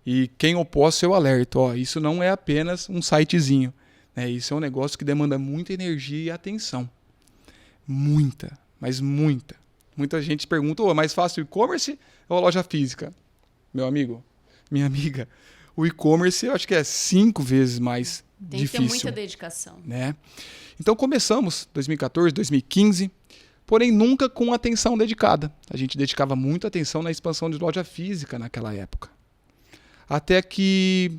E quem eu posso, eu alerto. Ó, isso não é apenas um sitezinho. Né? Isso é um negócio que demanda muita energia e atenção. Muita, mas muita. Muita gente pergunta, é mais fácil o e-commerce ou a loja física? Meu amigo, minha amiga, o e-commerce eu acho que é 5 vezes mais Tem difícil. que ter muita dedicação. Né? Então começamos 2014, 2015, porém nunca com atenção dedicada. A gente dedicava muita atenção na expansão de loja física naquela época. Até que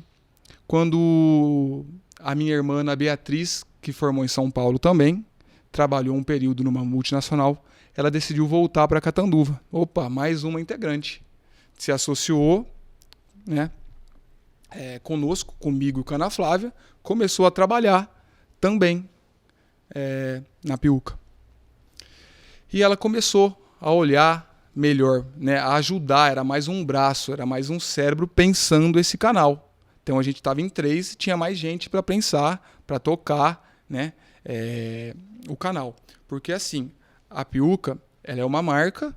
quando a minha irmã Ana Beatriz, que formou em São Paulo também, trabalhou um período numa multinacional, ela decidiu voltar para Catanduva. Opa, mais uma integrante. Se associou, né, conosco, comigo e com a Ana Flávia, começou a trabalhar também na Piuca. E ela começou a olhar melhor, né, a ajudar, era mais um braço, era mais um cérebro pensando esse canal. Então a gente estava em 3 e tinha mais gente para pensar, para tocar, né, o canal. Porque assim, a Piuca, ela é uma marca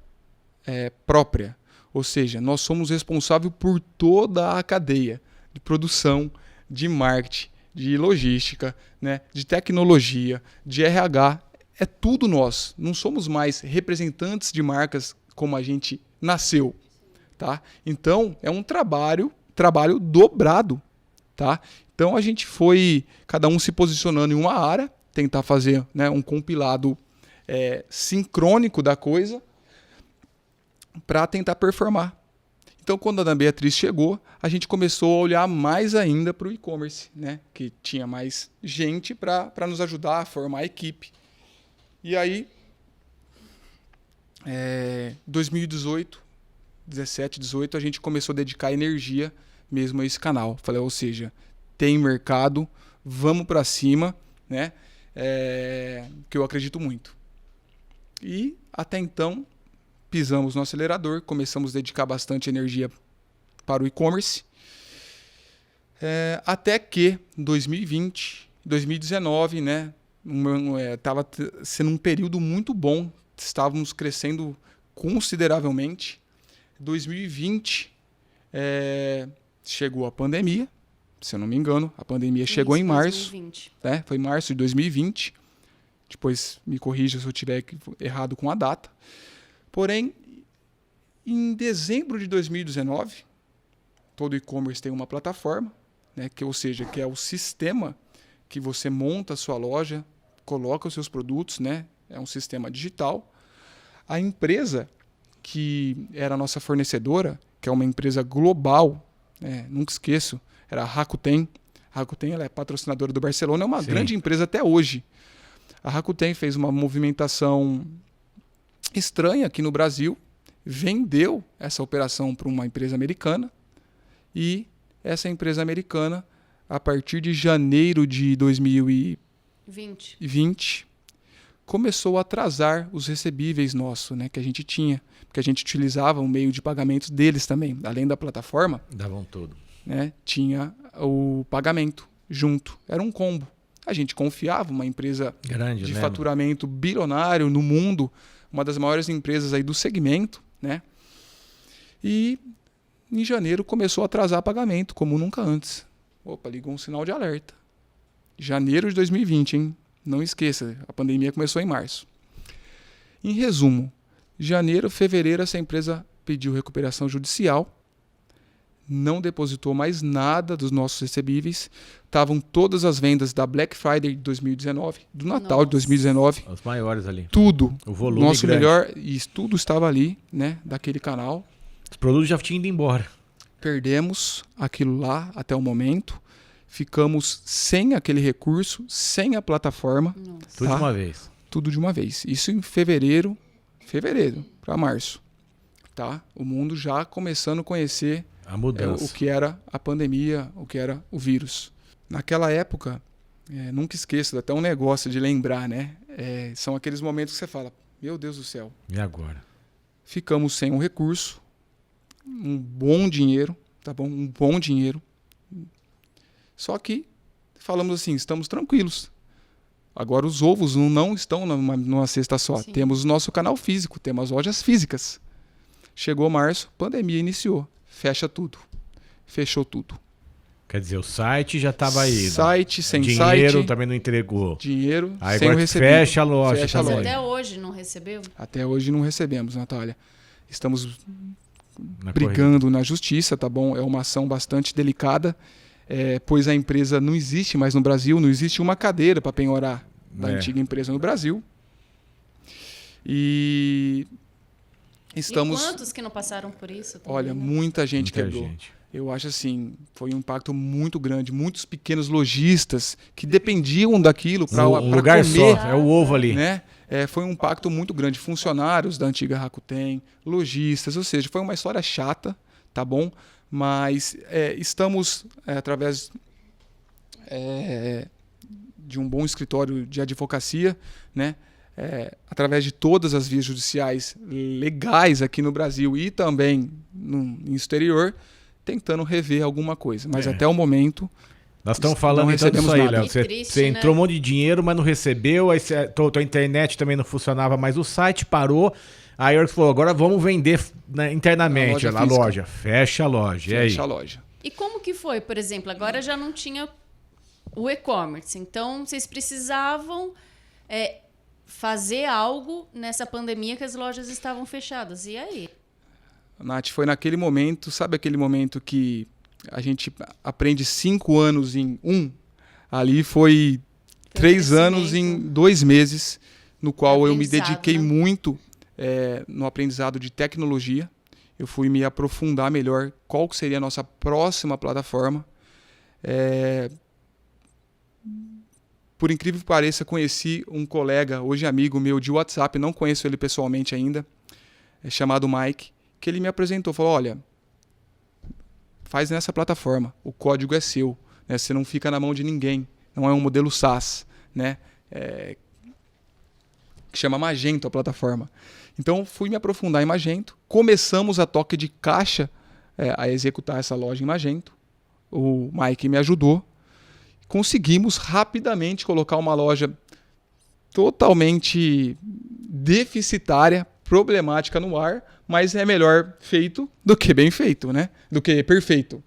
própria, ou seja, nós somos responsáveis por toda a cadeia de produção, de marketing, de logística, né, de tecnologia, de RH, é tudo nós. Não somos mais representantes de marcas como a gente nasceu, tá? Então, é um trabalho dobrado, tá? Então, a gente foi, cada um se posicionando em uma área, tentar fazer, né, um compilado sincrônico da coisa para tentar performar. Então, quando a Ana Beatriz chegou, a gente começou a olhar mais ainda para o e-commerce, né? Que tinha mais gente para nos ajudar a formar a equipe. E aí, 2018, 17, 18, a gente começou a dedicar energia mesmo a esse canal. Falei, ou seja, tem mercado, vamos para cima, né? Que eu acredito muito. E até então pisamos no acelerador, começamos a dedicar bastante energia para o e-commerce, até que 2020, 2019, né, estava sendo um período muito bom, estávamos crescendo consideravelmente. 2020 chegou a pandemia, se eu não me engano, a pandemia chegou em março, 2020. Foi em março de 2020. Depois me corrija se eu tiver errado com a data. Porém, em dezembro de 2019, todo e-commerce tem uma plataforma, né, que é o sistema que você monta a sua loja, coloca os seus produtos, né, é um sistema digital. A empresa que era a nossa fornecedora, que é uma empresa global, nunca esqueço, era a Rakuten. A Rakuten, ela é patrocinadora do Barcelona, é uma grande empresa até hoje. A Rakuten fez uma movimentação estranha aqui no Brasil, vendeu essa operação para uma empresa americana e essa empresa americana, a partir de janeiro de 2020, começou a atrasar os recebíveis nossos, né, que a gente tinha, porque a gente utilizava o meio de pagamentos deles também, além da plataforma. Davam tudo. Né, tinha o pagamento junto, era um combo. A gente confiava, uma empresa grande, de faturamento bilionário no mundo, uma das maiores empresas aí do segmento, né? E em janeiro começou a atrasar pagamento, como nunca antes. Opa, ligou um sinal de alerta. Janeiro de 2020, hein? Não esqueça, a pandemia começou em março. Em resumo, janeiro, fevereiro, essa empresa pediu recuperação judicial, não depositou mais nada dos nossos recebíveis. Estavam todas as vendas da Black Friday de 2019, do Natal de 2019. Os maiores ali. Tudo. O volume nosso grande. melhor, e tudo estava ali, né, daquele canal. Os produtos já tinham ido embora. Perdemos aquilo lá até o momento. Ficamos sem aquele recurso, sem a plataforma. Tudo de uma vez. Tudo de uma vez. Isso em fevereiro para março. Tá? O mundo já começando a conhecer A mudança. o que era a pandemia, o que era o vírus. Naquela época, nunca esqueço, até um negócio de lembrar, né? São aqueles momentos que você fala, meu Deus do céu. E agora? Ficamos sem um recurso, um bom dinheiro, tá bom? Um bom dinheiro. Só que falamos assim, estamos tranquilos. Agora os ovos não estão numa cesta só. Sim. Temos o nosso canal físico, temos as lojas físicas. Chegou março, pandemia iniciou. Fecha tudo. Fechou tudo. Quer dizer, o site já estava aí. Site, né? sem Dinheiro site. também não entregou. Dinheiro, Aí sem o agora recebido. fecha a loja Fecha a também. Mas loja. até hoje não recebeu? Até hoje não recebemos, Natália. Estamos Na brigando na justiça, tá bom? É uma ação bastante delicada, pois a empresa não existe mais no Brasil, não existe uma cadeira para penhorar da antiga empresa no Brasil. E estamos... E quantos que não passaram por isso? Também, Olha, né? muita gente Muita quebrou. gente. Eu acho assim, foi um impacto muito grande. Muitos pequenos lojistas que dependiam daquilo para Um lugar comer, só, é o ovo ali. né? Foi um impacto muito grande. Funcionários da antiga Rakuten, lojistas, ou seja, foi uma história chata, tá bom? Mas estamos, através de um bom escritório de advocacia, né? Através de todas as vias judiciais legais aqui no Brasil e também no exterior, tentando rever alguma coisa. Mas até o momento... Nós estamos falando não então disso aí, recebemos nada. Léo. Você, triste, você né? entrou um monte de dinheiro, mas não recebeu, aí tua internet também não funcionava, mas o site parou. Aí a Orix falou, agora vamos vender internamente. Na A loja loja, fecha a loja. E aí? Fecha a loja. E como que foi, por exemplo? Agora já não tinha o e-commerce. Então, vocês precisavam fazer algo nessa pandemia que as lojas estavam fechadas. E aí? Nath, foi naquele momento, sabe aquele momento que a gente aprende 5 anos em 1? Ali foi 3 anos em 2 meses, no qual eu me dediquei muito no aprendizado de tecnologia. Eu fui me aprofundar melhor qual que seria a nossa próxima plataforma. Por incrível que pareça, conheci um colega, hoje amigo meu de WhatsApp, não conheço ele pessoalmente ainda, chamado Mike, que ele me apresentou, falou, olha, faz nessa plataforma, o código é seu, né? Você não fica na mão de ninguém, não é um modelo SaaS, né? Que chama Magento a plataforma. Então fui me aprofundar em Magento, começamos a toque de caixa a executar essa loja em Magento, o Mike me ajudou, conseguimos rapidamente colocar uma loja totalmente deficitária, problemática no ar, mas é melhor feito do que bem feito, né? Do que perfeito.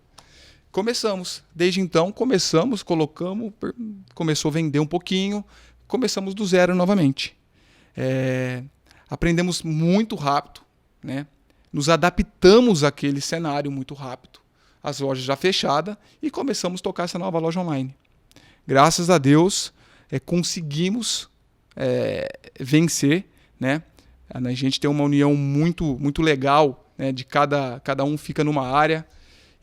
Começamos. Desde então, começou a vender um pouquinho, começamos do zero novamente. Aprendemos muito rápido, né? Nos adaptamos àquele cenário muito rápido, as lojas já fechadas, e começamos a tocar essa nova loja online. Graças a Deus, conseguimos vencer, né? A gente tem uma união muito, muito legal, né? De cada um fica numa área.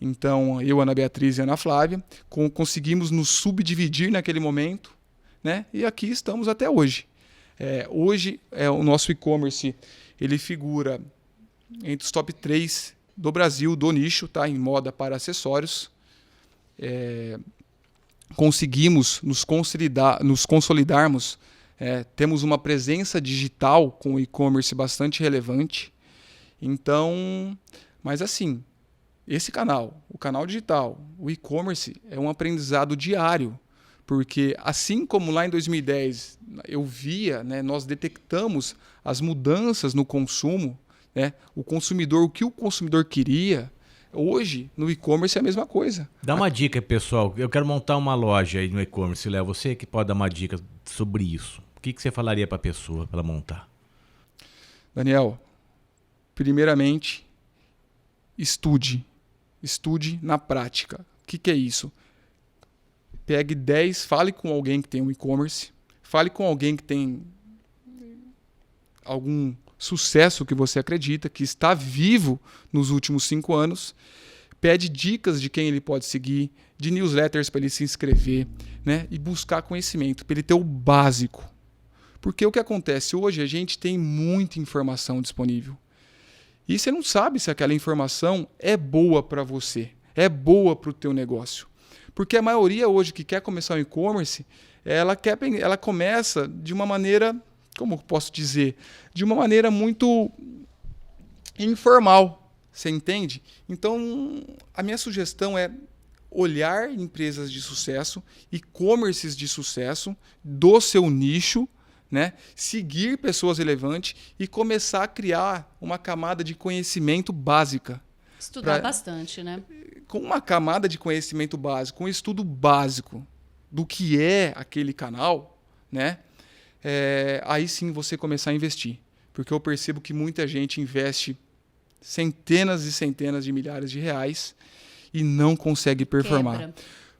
Então, eu, Ana Beatriz e Ana Flávia, conseguimos nos subdividir naquele momento, né? E aqui estamos até hoje. Hoje, o nosso e-commerce ele figura entre os top 3 do Brasil, do nicho, tá? Em moda para acessórios. Conseguimos nos consolidarmos, temos uma presença digital com o e-commerce bastante relevante. Então, mas assim, esse canal, o canal digital, o e-commerce é um aprendizado diário, porque assim como lá em 2010 eu via, né, nós detectamos as mudanças no consumo né? O que o consumidor queria, hoje no e-commerce é a mesma coisa. Dá uma dica, pessoal. Eu quero montar uma loja aí no e-commerce, Léo. Você que pode dar uma dica sobre isso. O que você falaria para a pessoa para ela montar? Daniel, primeiramente, estude na prática. O que é isso? Fale com alguém que tem um e-commerce, fale com alguém que tem algum sucesso que você acredita, que está vivo nos últimos 5 anos, pede dicas de quem ele pode seguir, de newsletters para ele se inscrever, né? E buscar conhecimento, para ele ter o básico. Porque o que acontece hoje, a gente tem muita informação disponível. E você não sabe se aquela informação é boa para você, é boa para o teu negócio. Porque a maioria hoje que quer começar um e-commerce, ela começa de uma maneira, como posso dizer, de uma maneira muito informal, você entende? Então, a minha sugestão é olhar empresas de sucesso, e-commerces de sucesso, do seu nicho, né? Seguir pessoas relevantes e começar a criar uma camada de conhecimento básica. Estudar bastante, né? Com uma camada de conhecimento básico, um estudo básico do que é aquele canal, né? Aí sim você começar a investir. Porque eu percebo que muita gente investe centenas e centenas de milhares de reais e não consegue performar. Quebra.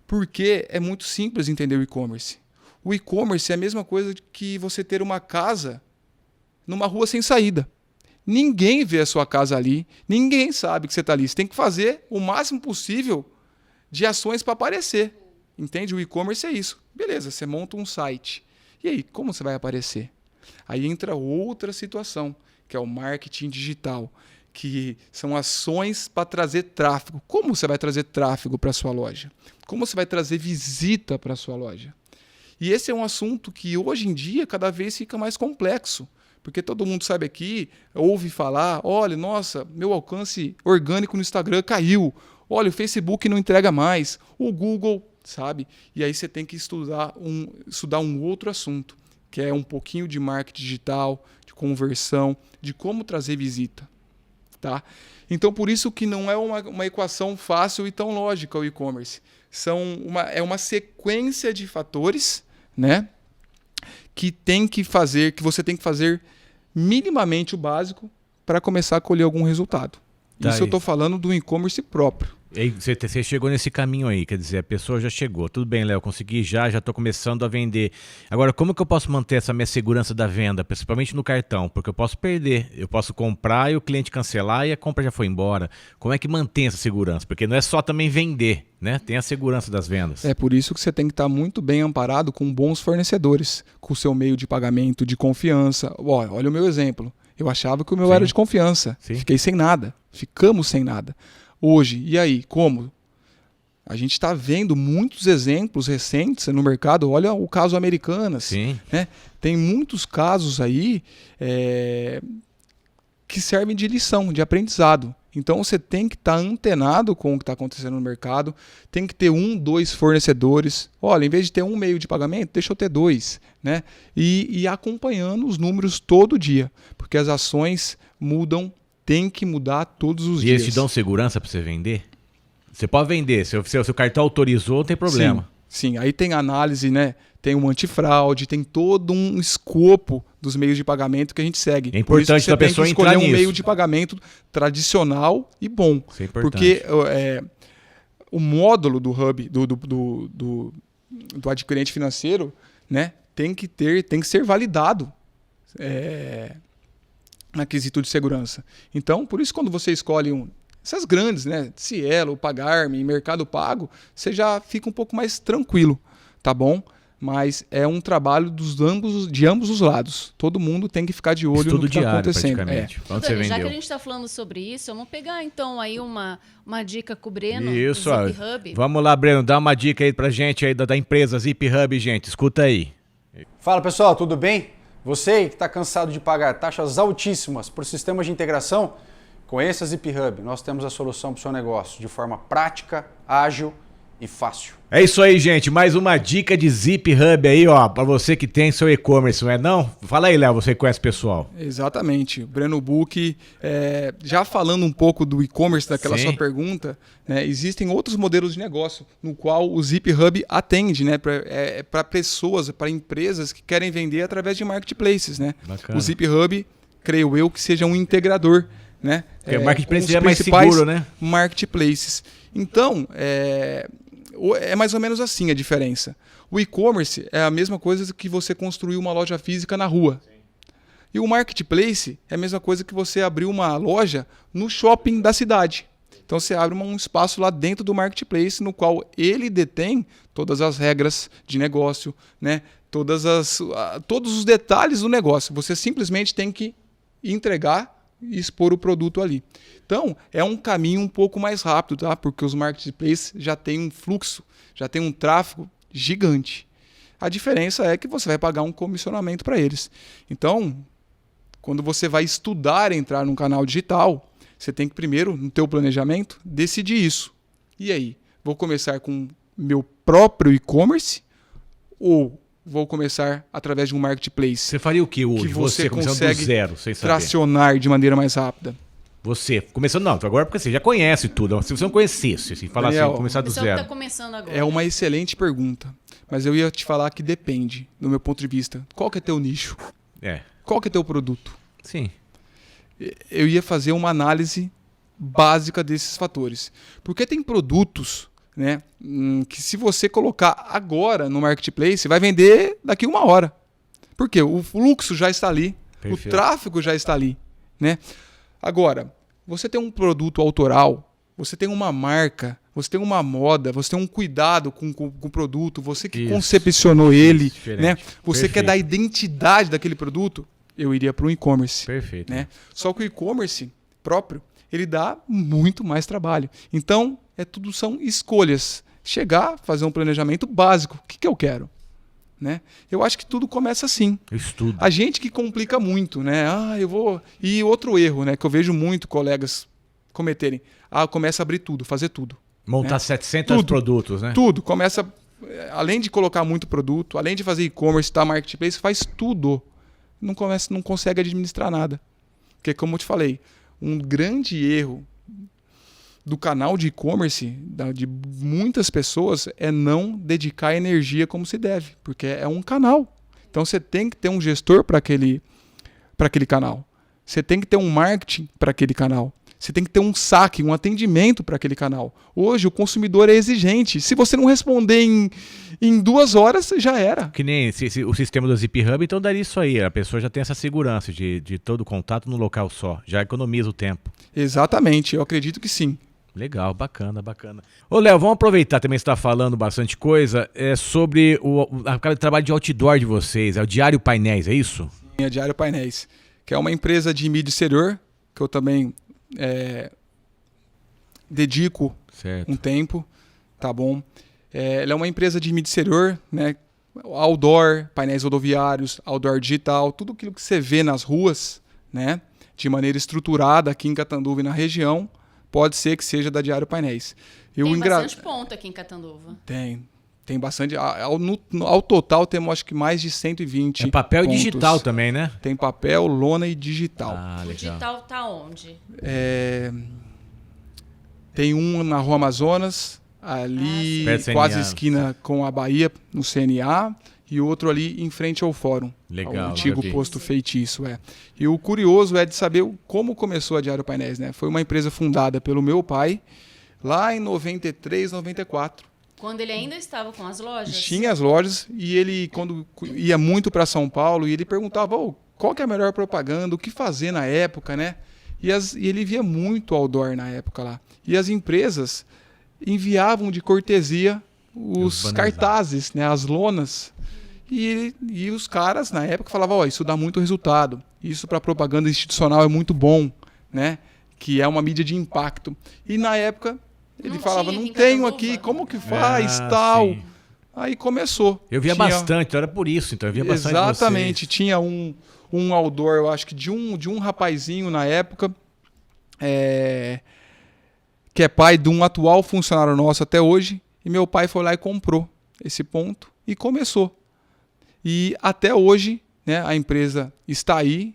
Porque é muito simples entender o e-commerce. O e-commerce é a mesma coisa que você ter uma casa numa rua sem saída. Ninguém vê a sua casa ali, ninguém sabe que você está ali. Você tem que fazer o máximo possível de ações para aparecer. Entende? O e-commerce é isso. Beleza, você monta um site. E aí, como você vai aparecer? Aí entra outra situação, que é o marketing digital, que são ações para trazer tráfego. Como você vai trazer tráfego para a sua loja? Como você vai trazer visita para a sua loja? E esse é um assunto que hoje em dia cada vez fica mais complexo. Porque todo mundo sabe aqui, ouve falar, olha, nossa, meu alcance orgânico no Instagram caiu. Olha, o Facebook não entrega mais. O Google, sabe? E aí você tem que estudar um outro assunto, que é um pouquinho de marketing digital, de conversão, de como trazer visita. Tá? Então, por isso que não é uma equação fácil e tão lógica o e-commerce. É uma sequência de fatores, né? Que você tem que fazer minimamente o básico para começar a colher algum resultado. Tá. Isso eu estou falando do e-commerce próprio. Você chegou nesse caminho aí, quer dizer, a pessoa já chegou. Tudo bem, Léo, consegui já estou começando a vender. Agora, como que eu posso manter essa minha segurança da venda, principalmente no cartão? Porque eu posso perder, eu posso comprar e o cliente cancelar e a compra já foi embora. Como é que mantém essa segurança? Porque não é só também vender, né? Tem a segurança das vendas. É por isso que você tem que estar muito bem amparado com bons fornecedores, com o seu meio de pagamento de confiança. Olha o meu exemplo. Eu achava que o meu era de confiança. Sim. Fiquei sem nada. Ficamos sem nada. Hoje, e aí, como? A gente está vendo muitos exemplos recentes no mercado. Olha o caso Americanas. Sim. Né? Tem muitos casos aí que servem de lição, de aprendizado. Então você tem que estar antenado com o que está acontecendo no mercado, tem que ter 1, 2 fornecedores. Olha, em vez de ter um meio de pagamento, deixa eu ter 2. Né? E acompanhando os números todo dia, porque as ações mudam, tem que mudar todos os dias. E eles te dão segurança para você vender? Você pode vender, se o seu cartão autorizou, não tem problema. Sim, aí tem análise, né? Tem um antifraude, tem todo um escopo dos meios de pagamento que a gente segue. É importante a pessoa entrar nisso. Escolher um meio de pagamento tradicional e bom. Isso é importante. Porque o módulo do hub, do adquirente financeiro, né, tem que ser validado na quesito de segurança. Então, por isso, quando você escolhe essas grandes, né, Cielo, Pagar.me, Mercado Pago, você já fica um pouco mais tranquilo, tá bom? Mas é um trabalho de ambos os lados. Todo mundo tem que ficar de olho no que está acontecendo. Dani, já que a gente está falando sobre isso, vamos pegar então aí uma dica com o Breno. Isso, do Zip Hub. Vamos lá, Breno, dá uma dica aí pra gente aí da empresa Zip Hub, gente. Escuta aí. Fala, pessoal, tudo bem? Você que está cansado de pagar taxas altíssimas por sistemas de integração, conheça a Zip Hub. Nós temos a solução para o seu negócio de forma prática, ágil e fácil. É isso aí, gente. Mais uma dica de Zip Hub aí, ó, pra você que tem seu e-commerce, não é não? Fala aí, Léo, você que conhece o pessoal. Exatamente. Breno Book, já falando um pouco do e-commerce, daquela Sim. sua pergunta, né, existem outros modelos de negócio no qual o Zip Hub atende, né, para pessoas, para empresas que querem vender através de marketplaces, né? Bacana. O Zip Hub, creio eu, que seja um integrador, né? Porque o marketplace com os é mais principais seguro, né? Marketplaces. Então, é mais ou menos assim a diferença. O e-commerce é a mesma coisa que você construir uma loja física na rua. E o marketplace é a mesma coisa que você abrir uma loja no shopping da cidade. Então você abre um espaço lá dentro do marketplace no qual ele detém todas as regras de negócio, né? Todos os detalhes do negócio. Você simplesmente tem que entregar e expor o produto ali. Então, é um caminho um pouco mais rápido, tá? Porque os marketplaces já têm um fluxo, já tem um tráfego gigante. A diferença é que você vai pagar um comissionamento para eles. Então, quando você vai estudar entrar num canal digital, você tem que primeiro, no teu planejamento, decidir isso. E aí, vou começar com meu próprio e-commerce ou vou começar através de um marketplace? Você faria o que hoje? Que você começando consegue do zero, sem saber. tracionar de maneira mais rápida. Você, começando não, agora porque você já conhece tudo. Se você não conhecesse, se falar Daniel, assim, começar do Pessoal que zero. tá começando agora. É uma excelente pergunta, mas eu ia te falar que depende, do meu ponto de vista. Qual que é teu nicho? É, Qual que é teu produto? sim. Eu ia fazer uma análise básica desses fatores. Porque tem produtos, né, que se você colocar agora no marketplace, vai vender daqui 1 hora. Por quê? O fluxo já está ali, Perfeito. o tráfego já está ali, né? Agora, você tem um produto autoral, você tem uma marca, você tem uma moda, você tem um cuidado com o produto, você que Isso. concepcionou ele, Diferente. né? Você Perfeito. quer dar identidade daquele produto, eu iria para o e-commerce. Perfeito. Né? Só que o e-commerce próprio, ele dá muito mais trabalho. Então, tudo são escolhas. Chegar, fazer um planejamento básico. O que eu quero? Né? Eu acho que tudo começa assim. Eu estudo. A gente que complica muito, né? Eu vou. E outro erro, né? Que eu vejo muito colegas cometerem. Começa a abrir tudo, fazer tudo. Montar né? 700 Tudo. produtos, né? Tudo. Começa. Além de colocar muito produto, além de fazer e-commerce, marketplace, faz tudo. Não consegue administrar nada. Porque, como eu te falei, um grande erro do canal de e-commerce de muitas pessoas é não dedicar energia como se deve, porque é um canal. Então você tem que ter um gestor para aquele canal. Você tem que ter um marketing para aquele canal. Você tem que ter um saque, um atendimento para aquele canal. Hoje o consumidor é exigente. Se você não responder em 2 horas, já era. Que nem o sistema do Zip Hub, então daria isso aí. A pessoa já tem essa segurança de todo o contato no local só. Já economiza o tempo. Exatamente, eu acredito que sim. Legal, bacana, bacana. Ô, Léo, vamos aproveitar também que você está falando bastante coisa sobre aquele trabalho de outdoor de vocês. É o Diário Painéis, é isso? A Diário Painéis, que é uma empresa de mídia exterior, que eu também dedico Certo. um tempo, tá bom? Ela é uma empresa de mídia exterior, né? Outdoor, painéis rodoviários, outdoor digital, tudo aquilo que você vê nas ruas, né? De maneira estruturada aqui em Catanduva e na região, pode ser que seja da Diário Painéis. Tem bastante ponto aqui em Catanduva. Tem bastante. Ao total temos acho que mais de 120 É papel pontos. e digital também, né? Tem papel, lona e digital. Ah, O legal. digital tá onde? Tem um na Rua Amazonas, ali Perto do quase CNA. esquina com a Bahia, no CNA, e outro ali em frente ao Fórum. Legal, O antigo já vi. posto feitiço. E o curioso é de saber como começou a Diário Painéis, né? Foi uma empresa fundada pelo meu pai, lá em 93, 94. Quando ele ainda estava com as lojas? Tinha as lojas e ele, quando ia muito para São Paulo, e ele perguntava qual que é a melhor propaganda, o que fazer na época, né? E ele via muito outdoor na época lá. E as empresas enviavam de cortesia os cartazes, né? As lonas. E os caras, na época, falavam, isso dá muito resultado. Isso para propaganda institucional é muito bom, né? Que é uma mídia de impacto. E na época, ele falava, não tenho aqui, como que faz, tal. Sim. Aí começou. Eu via bastante, era por isso, então eu via bastante. Exatamente, vocês. tinha um outdoor, eu acho que de um rapazinho na época, que é pai de um atual funcionário nosso até hoje. e meu pai foi lá e comprou esse ponto e começou. E até hoje, né, a empresa está aí,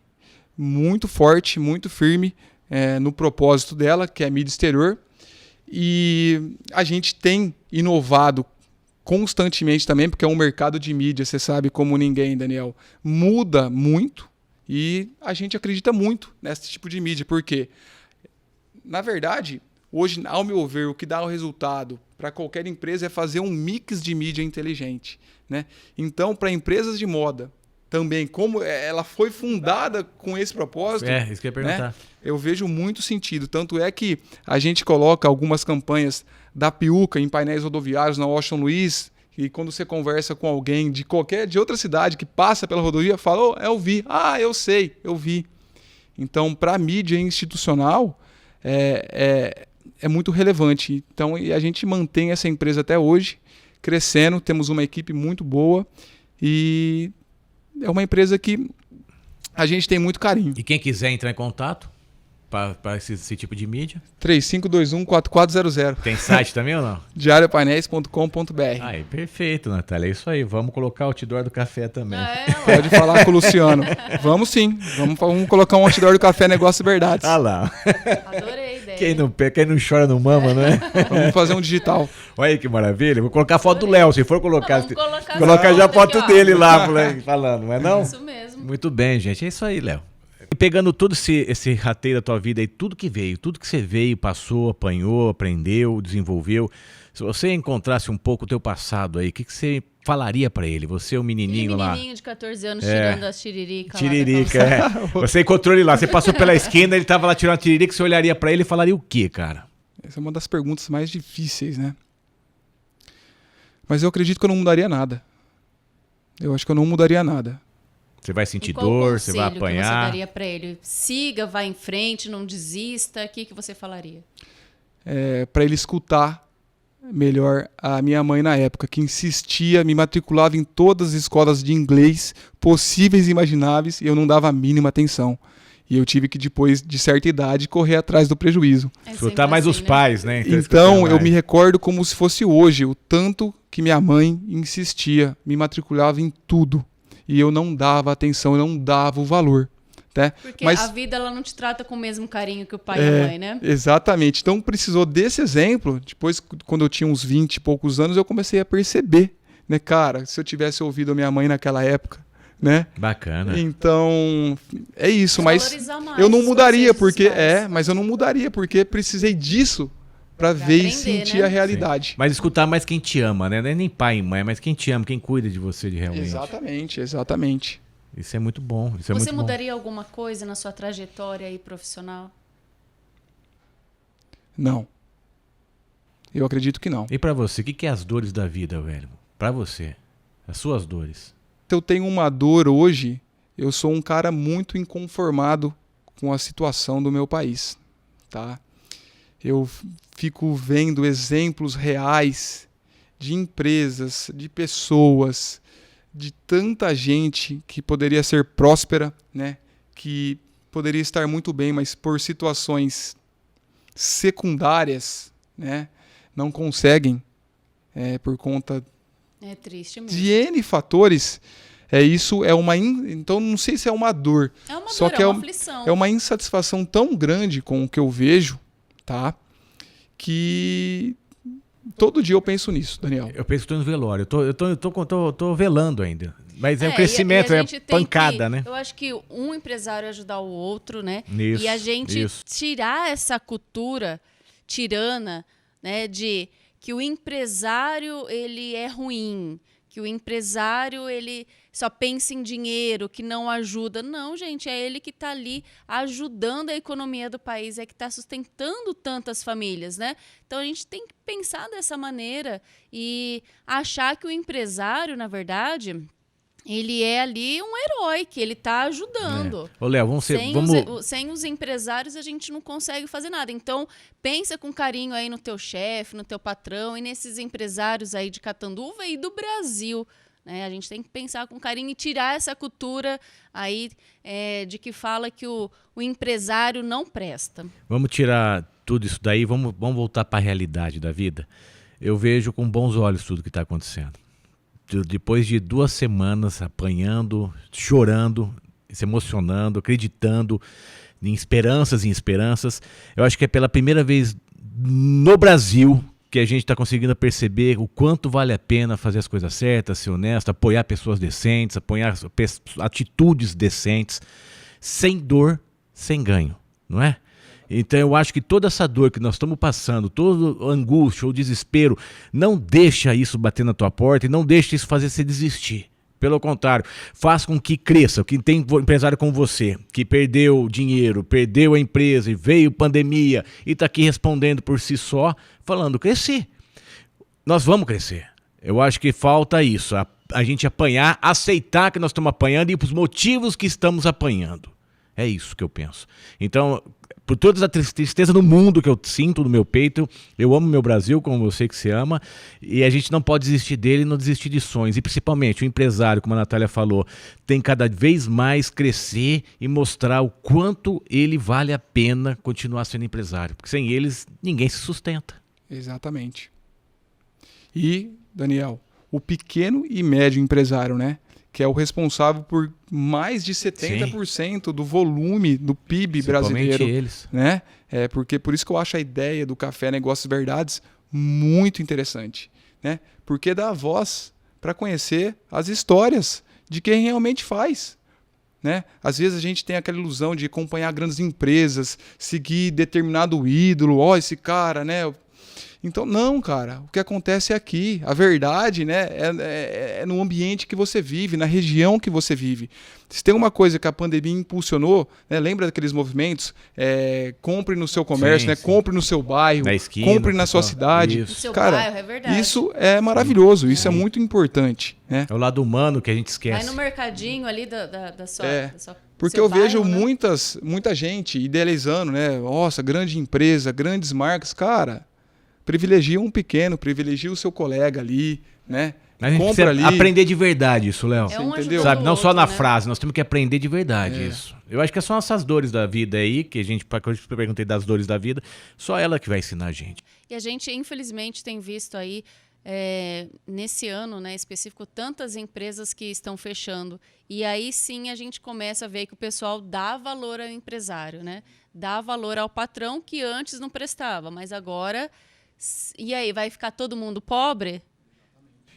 muito forte, muito firme no propósito dela, que é a mídia exterior. E a gente tem inovado constantemente também, porque é um mercado de mídia, você sabe como ninguém, Daniel, muda muito e a gente acredita muito nesse tipo de mídia, porque, na verdade, hoje, ao meu ver, o que dá o resultado para qualquer empresa é fazer um mix de mídia inteligente, né? Então, para empresas de moda, também, como ela foi fundada com esse propósito, isso que eu ia perguntar. Né? Eu vejo muito sentido. Tanto é que a gente coloca algumas campanhas da Piuca em painéis rodoviários na Washington Luiz, e quando você conversa com alguém de outra cidade que passa pela rodovia, fala, eu vi. Ah, eu sei, eu vi. Então, para a mídia institucional, é muito relevante. Então, e a gente mantém essa empresa até hoje, crescendo, temos uma equipe muito boa e é uma empresa que a gente tem muito carinho. E quem quiser entrar em contato para esse tipo de mídia? 3521-4400. Tem site também ou não? diariopainéis.com.br. Aí, perfeito, Natália. É isso aí. Vamos colocar o outdoor do café também. Pode falar com o Luciano. Vamos sim. Vamos colocar um outdoor do café Negócio Verdades. Ah lá. Adorei a ideia. Quem não chora não mama, não é? Vamos fazer um digital. Olha aí que maravilha. Vou colocar a foto do Léo. Se for colocar, Colocar já a foto aqui, dele lá falando, não é não? Isso mesmo. Muito bem, gente. É isso aí, Léo. E pegando todo esse rateio da tua vida e tudo que veio, tudo que você veio, passou, apanhou, aprendeu, desenvolveu, se você encontrasse um pouco o teu passado aí, o que você falaria pra ele? Você é o menininho lá. Menininho de 14 anos tirando as tiririca. Tiririca, Você encontrou ele lá, você passou pela esquina, ele tava lá tirando a tiririca, você olharia pra ele e falaria o quê, cara? Essa é uma das perguntas mais difíceis, né? Mas eu acredito que eu não mudaria nada. Eu acho que eu não mudaria nada. Você vai sentir dor, você vai apanhar. Que você daria pra ele? Siga, vá em frente, não desista. O que você falaria? Para ele escutar melhor a minha mãe na época, que insistia, me matriculava em todas as escolas de inglês possíveis e imagináveis e eu não dava a mínima atenção. E eu tive que, depois de certa idade, correr atrás do prejuízo. Escutar mais os pais, né? Então, eu me recordo como se fosse hoje, o tanto que minha mãe insistia, me matriculava em tudo. E eu não dava atenção, eu não dava o valor. Né? Porque a vida ela não te trata com o mesmo carinho que o pai e a mãe, né? Exatamente. Então precisou desse exemplo. Depois, quando eu tinha uns 20 e poucos anos, eu comecei a perceber, né, cara, se eu tivesse ouvido a minha mãe naquela época, né? Bacana. Então, é isso, mas mais eu não mudaria mas eu não mudaria porque precisei disso para ver aprender, e sentir, né? A realidade. Sim. Mas escutar mais quem te ama, né? Não é nem pai e mãe, mas quem te ama, quem cuida de você de realmente. Exatamente. Isso é muito bom. Você mudaria alguma coisa na sua trajetória aí profissional? Não. Eu acredito que não. E pra você, o que é as dores da vida, velho? Pra você, as suas dores. Eu tenho uma dor hoje, eu sou um cara muito inconformado com a situação do meu país, tá? Eu fico vendo exemplos reais de empresas, de pessoas, de tanta gente que poderia ser próspera, né? Que poderia estar muito bem, mas por situações secundárias, né? Não conseguem, por conta triste mesmo. de N fatores. Isso é uma... Então, não sei se é uma dor. É uma só dor, que é uma aflição. É uma insatisfação tão grande com o que eu vejo, tá? Que todo dia eu penso nisso, Daniel. Eu penso que estou no velório. Eu tô velando ainda. Mas é um crescimento, é pancada, né? Eu acho que um empresário ajudar o outro, né? Isso, e a gente tirar essa cultura tirana, né? De que o empresário, ele é ruim. Que o empresário, ele só pensa em dinheiro, que não ajuda. Não, gente, é ele que está ali ajudando a economia do país, é que está sustentando tantas famílias, né? Então, a gente tem que pensar dessa maneira e achar que o empresário, na verdade, ele é ali um herói, que ele está ajudando. Ô, Léo, sem os empresários, a gente não consegue fazer nada. Então, pensa com carinho aí no teu chefe, no teu patrão e nesses empresários aí de Catanduva e do Brasil. Né? A gente tem que pensar com carinho e tirar essa cultura aí de que fala que o empresário não presta. Vamos tirar tudo isso daí, vamos voltar para a realidade da vida. eu vejo com bons olhos tudo que está acontecendo. Depois de 2 semanas apanhando, chorando, se emocionando, acreditando em esperanças, eu acho que é pela primeira vez no Brasil que a gente está conseguindo perceber o quanto vale a pena fazer as coisas certas, ser honesto, apoiar pessoas decentes, apoiar atitudes decentes, sem dor, sem ganho, não é? Então eu acho que toda essa dor que nós estamos passando, toda a angústia ou desespero, não deixa isso bater na tua porta e não deixa isso fazer você desistir. Pelo contrário, faz com que cresça. Quem tem empresário como você, que perdeu dinheiro, perdeu a empresa e veio pandemia e está aqui respondendo por si só, falando, crescer. Nós vamos crescer. Eu acho que falta isso, a gente apanhar, aceitar que nós estamos apanhando e os motivos que estamos apanhando. É isso que eu penso. Então, por toda a tristeza do mundo que eu sinto no meu peito, eu amo meu Brasil, como eu sei que você ama, e a gente não pode desistir dele e não desistir de sonhos. E principalmente o empresário, como a Natália falou, tem cada vez mais crescer e mostrar o quanto ele vale a pena continuar sendo empresário. Porque sem eles, ninguém se sustenta. Exatamente. E, Daniel, o pequeno e médio empresário, né? Que é o responsável por mais de 70% do volume do PIB brasileiro. Eles. Né? Porque por isso que eu acho a ideia do Café Negócios e Verdades muito interessante. Né? Porque dá voz para conhecer as histórias de quem realmente faz. Né? Às vezes a gente tem aquela ilusão de acompanhar grandes empresas, seguir determinado ídolo, esse cara, né? Então, não, cara, o que acontece é aqui. A verdade, né, é no ambiente que você vive, na região que você vive. Se tem uma coisa que a pandemia impulsionou, né, lembra daqueles movimentos? Compre no seu comércio, né, compre no seu bairro, na esquina, compre na sua cidade. No seu cara, bairro, é verdade. Isso é maravilhoso, isso é muito importante. Né? É o lado humano que a gente esquece. Vai no mercadinho ali da sua... Porque eu vejo muita gente idealizando, né? Nossa, grande empresa, grandes marcas, cara... Privilegia um pequeno, privilegia o seu colega ali, né? A gente precisa aprender de verdade isso, Léo. Entendeu? Sabe? Não só na né? frase, nós temos que aprender de verdade isso. Eu acho que são essas dores da vida aí, que quando eu perguntei das dores da vida, só ela que vai ensinar a gente. E a gente, infelizmente, tem visto aí, nesse ano, né, específico, tantas empresas que estão fechando. E aí sim a gente começa a ver que o pessoal dá valor ao empresário, né? Dá valor ao patrão que antes não prestava, mas agora... E aí, vai ficar todo mundo pobre?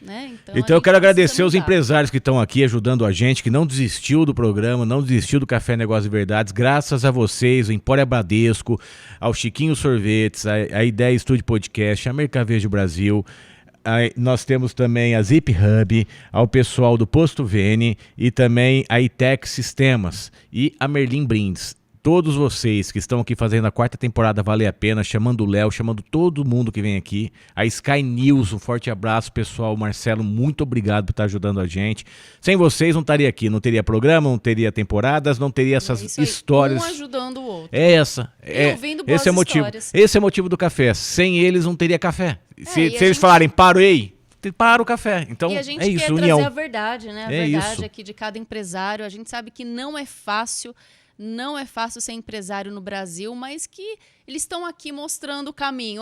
Né? Então eu quero agradecer os empresários que estão aqui ajudando a gente, que não desistiu do programa, não desistiu do Café Negócios e Verdades. Graças a vocês, o Empório Bradesco, ao Chiquinho Sorvetes, a Ideia Estúdio Podcast, a Mercavejo Brasil. Nós temos também a Zip Hub, ao pessoal do Posto Vene e também a ITEC Sistemas e a Merlin Brindes. Todos vocês que estão aqui fazendo a 4ª temporada valer a pena, chamando o Léo, chamando todo mundo que vem aqui. A Sky News, um forte abraço, pessoal. Marcelo, muito obrigado por estar ajudando a gente. Sem vocês não estaria aqui, não teria programa, não teria temporadas, não teria essas histórias. Um ajudando o outro. Esse é o motivo. Esse é o motivo do café. Sem eles não teria café. Se eles falarem, parei, para o café. Então, e a gente é isso, quer união. trazer a verdade, né? A verdade isso. aqui de cada empresário. A gente sabe que não é fácil. Não é fácil ser empresário no Brasil, mas que eles estão aqui mostrando o caminho.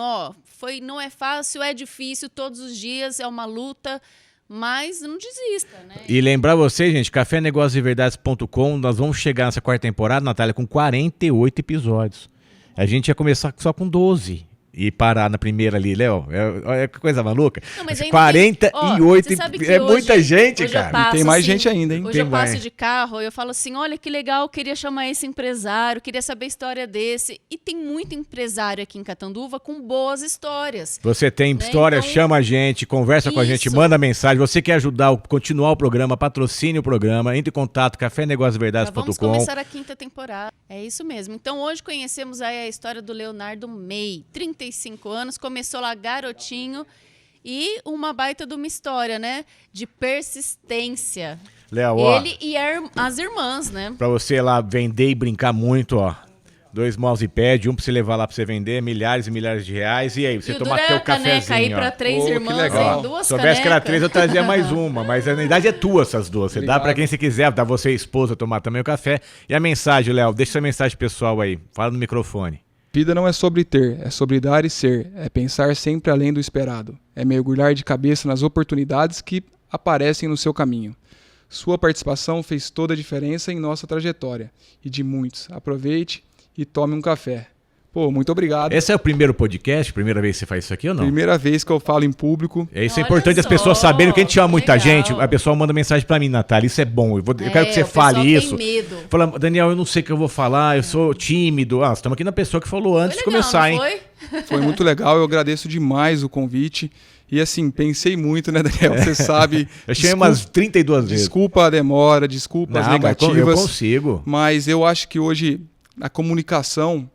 Não é fácil, é difícil, todos os dias é uma luta, mas não desista, né? E lembrar vocês, gente, cafénegocioseverdades.com, nós vamos chegar nessa 4ª temporada, Natália, com 48 episódios. A gente ia começar só com 12. E parar na primeira ali, Léo, é coisa maluca. Não, mas 48 é muita gente, cara. E tem mais gente ainda, hein? Hoje eu passo de carro e eu falo assim, olha que legal, eu queria chamar esse empresário, queria saber a história desse. E tem muito empresário aqui em Catanduva com boas histórias. Você tem história, então, chama a gente, conversa com a gente, manda mensagem. Você quer ajudar, continuar o programa, patrocine o programa, entre em contato, cafénegociosverdades.com. Vamos começar a 5ª temporada. É isso mesmo. Então hoje conhecemos aí a história do Leonardo May, 35 anos, começou lá garotinho e uma baita de uma história, né? De persistência. Léo, ele e as irmãs, né? Pra você lá vender e brincar muito, 2 mousepad, um pra você levar lá pra você vender, milhares e milhares de reais. E aí, você tomar teu cafezinho. Cair pra 3 irmãs em 2 canecas. Se soubesse que era 3, eu trazia mais uma. Mas na verdade é tua essas 2. Você dá pra quem você quiser, dá você e a esposa tomar também o café. E a mensagem, Léo, deixa sua mensagem pessoal aí. Fala no microfone. Vida não é sobre ter, é sobre dar e ser. É pensar sempre além do esperado. É mergulhar de cabeça nas oportunidades que aparecem no seu caminho. Sua participação fez toda a diferença em nossa trajetória. E de muitos. Aproveite e tome um café. Pô, muito obrigado. Esse é o primeiro podcast? Primeira vez que você faz isso aqui ou não? Primeira vez que eu falo em público. Isso é Olha importante as só, pessoas saberem que a gente chama muita legal. gente. A pessoa manda mensagem pra mim, Natália. Isso é bom. Eu quero que você o fale pessoal isso. Tem medo. Fala, Daniel, eu não sei o que eu vou falar, eu sou tímido. Ah, estamos aqui na pessoa que falou antes de Foi legal, começar, não hein? foi? Foi muito legal, eu agradeço demais o convite. E assim, pensei muito, né, Daniel? Você sabe. Eu chamei umas 32 vezes. Desculpa a demora, desculpa as Não, mas negativas. eu consigo. Mas eu acho que hoje a comunicação,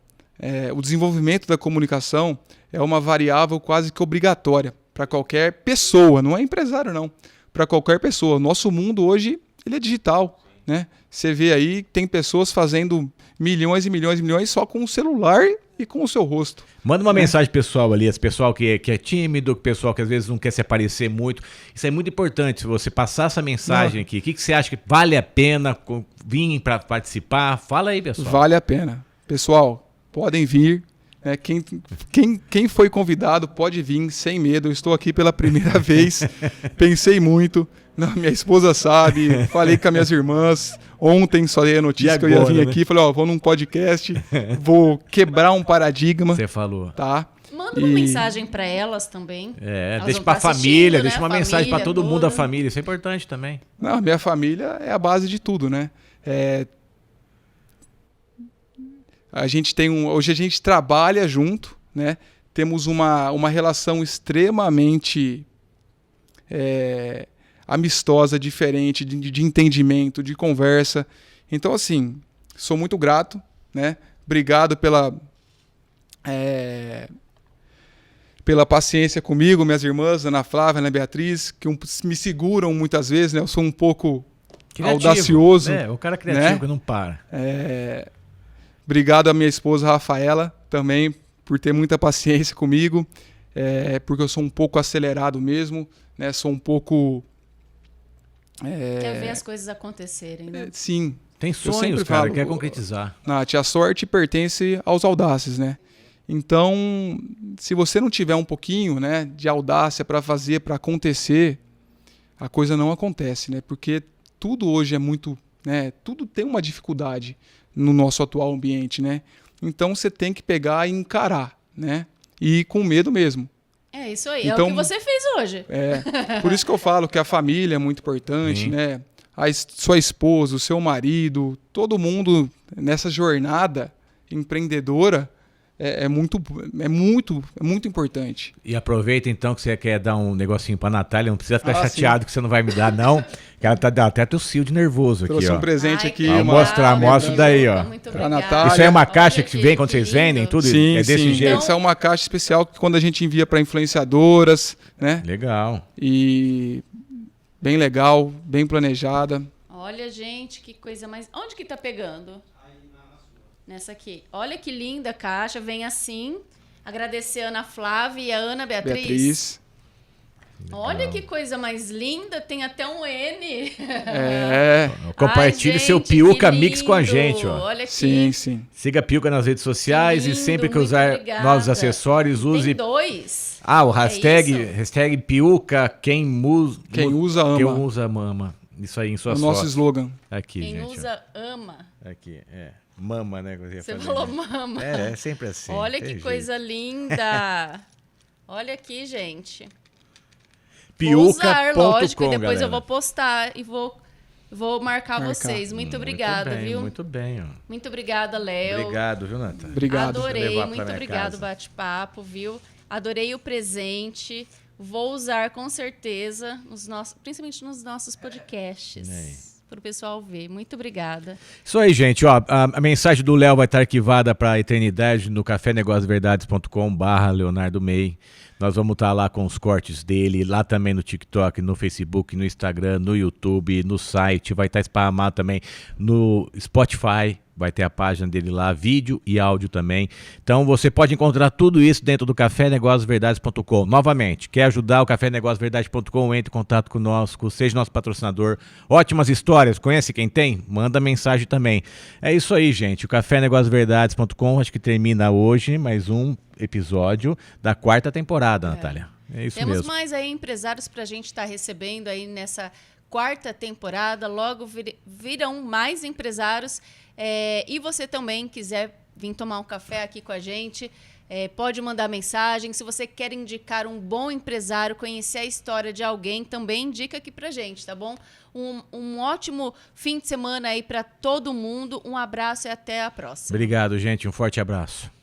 o desenvolvimento da comunicação é uma variável quase que obrigatória para qualquer pessoa, não é empresário não, para qualquer pessoa. Nosso mundo hoje ele é digital, né? Você vê aí, tem pessoas fazendo milhões e milhões e milhões só com o celular e com o seu rosto. Manda uma mensagem pessoal ali, esse pessoal que é tímido, pessoal que às vezes não quer se aparecer muito. Isso é muito importante, se você passar essa mensagem aqui. O que você acha que vale a pena vir para participar? Fala aí, pessoal. Vale a pena. Pessoal, podem vir. Quem foi convidado pode vir sem medo. Eu estou aqui pela primeira vez. Pensei muito. Não, minha esposa sabe. Falei com as minhas irmãs. Ontem só dei a notícia que eu ia vir aqui. Falei, vou num podcast. Vou quebrar um paradigma. Você falou. Tá? Manda uma mensagem para elas também. Deixa vão pra tá família, assistindo, deixa né? uma mensagem pra todo mundo da toda. família. Isso é importante também. Não, minha família é a base de tudo, né? Hoje a gente trabalha junto, né? Temos uma relação extremamente amistosa, diferente, de entendimento, de conversa. Então, assim, sou muito grato, né? Obrigado pela paciência comigo, minhas irmãs, Ana Flávia, Ana Beatriz, que me seguram muitas vezes, né? Eu sou um pouco Criativo, audacioso. O cara criativo, né? que não para. Obrigado à minha esposa Rafaela também por ter muita paciência comigo, porque eu sou um pouco acelerado mesmo, né? Sou um pouco... Quer ver as coisas acontecerem, né? Sim. Tem sonhos, cara, quer concretizar. Nath, a sorte pertence aos audaces, né? Então, se você não tiver um pouquinho, né, de audácia para fazer, para acontecer, a coisa não acontece, né? Porque tudo hoje é muito... né? Tudo tem uma dificuldade no nosso atual ambiente, né? Então você tem que pegar e encarar, né? E ir com medo mesmo. É isso aí, Então, é o que você fez hoje. Por isso que eu falo que a família é muito importante, né? Sua esposa, o seu marido, todo mundo nessa jornada empreendedora é muito importante. E aproveita então que você quer dar um negocinho pra Natália, não precisa ficar chateado que você não vai me dar, não. Que ela tá até tossiu de nervoso aqui, Trouxe ó. um presente aqui. Vou mostrar, mostra daí, ó. Muito Pra obrigada. Natália. Isso aí é uma Olha caixa que vem quando vocês lindo. vendem, tudo Sim, é desse sim. jeito. Essa é uma caixa especial que quando a gente envia para influenciadoras, né? Legal. E bem legal, bem planejada. Olha, gente, que coisa mais... Onde que tá pegando? Nessa aqui. Olha que linda a caixa, vem assim. Agradecer a Ana Flávia e a Ana Beatriz. Olha que coisa mais linda, tem até um N. Compartilhe Ai, seu gente, Piuca que Mix com a lindo. gente, ó. Olha aqui. Sim, sim. Siga a Piuca nas redes sociais Que e sempre que lindo, usar muito obrigada. novos acessórios, use... Tem dois. o isso? hashtag Piuca, quem usa ama. Quem usa ama. Isso aí em É suas o nosso fotos. slogan. Aqui, Quem gente. usa, ama. Aqui, mama, né? Você falou mama. É sempre assim. Olha tem que jeito. coisa linda. Olha aqui, gente. Vou usar, lógico, e Piuca.com, depois eu galera. vou postar e vou marcar vocês. Muito obrigada, bem, viu? Muito bem, ó. Muito obrigada, Léo. Obrigado, viu, Nathan? Obrigado. Adorei, Levar pra muito minha obrigado casa. o bate-papo, viu? Adorei o presente. Vou usar com certeza, principalmente nos nossos podcasts. Para o pessoal ver. Muito obrigada. Isso aí, gente. Ó, a mensagem do Léo vai estar arquivada para a eternidade no cafenegosverdades.com/Leonardo May. Nós vamos estar lá com os cortes dele, lá também no TikTok, no Facebook, no Instagram, no YouTube, no site. Vai estar spamado também no Spotify, vai ter a página dele lá, vídeo e áudio também. Então você pode encontrar tudo isso dentro do cafénegóciosverdades.com. Novamente, quer ajudar o cafénegóciosverdades.com, entre em contato conosco, seja nosso patrocinador. Ótimas histórias, conhece quem tem? Manda mensagem também. É isso aí, gente. O cafénegóciosverdades.com acho que termina hoje mais um episódio da 4ª temporada, Natália. É isso Temos mesmo. mais aí empresários para a gente estar recebendo aí nessa 4ª temporada. Logo virão mais empresários. E você também quiser vir tomar um café aqui com a gente, pode mandar mensagem. Se você quer indicar um bom empresário, conhecer a história de alguém, também indica aqui pra gente, tá bom? Um ótimo fim de semana aí para todo mundo. Um abraço e até a próxima. Obrigado, gente. Um forte abraço.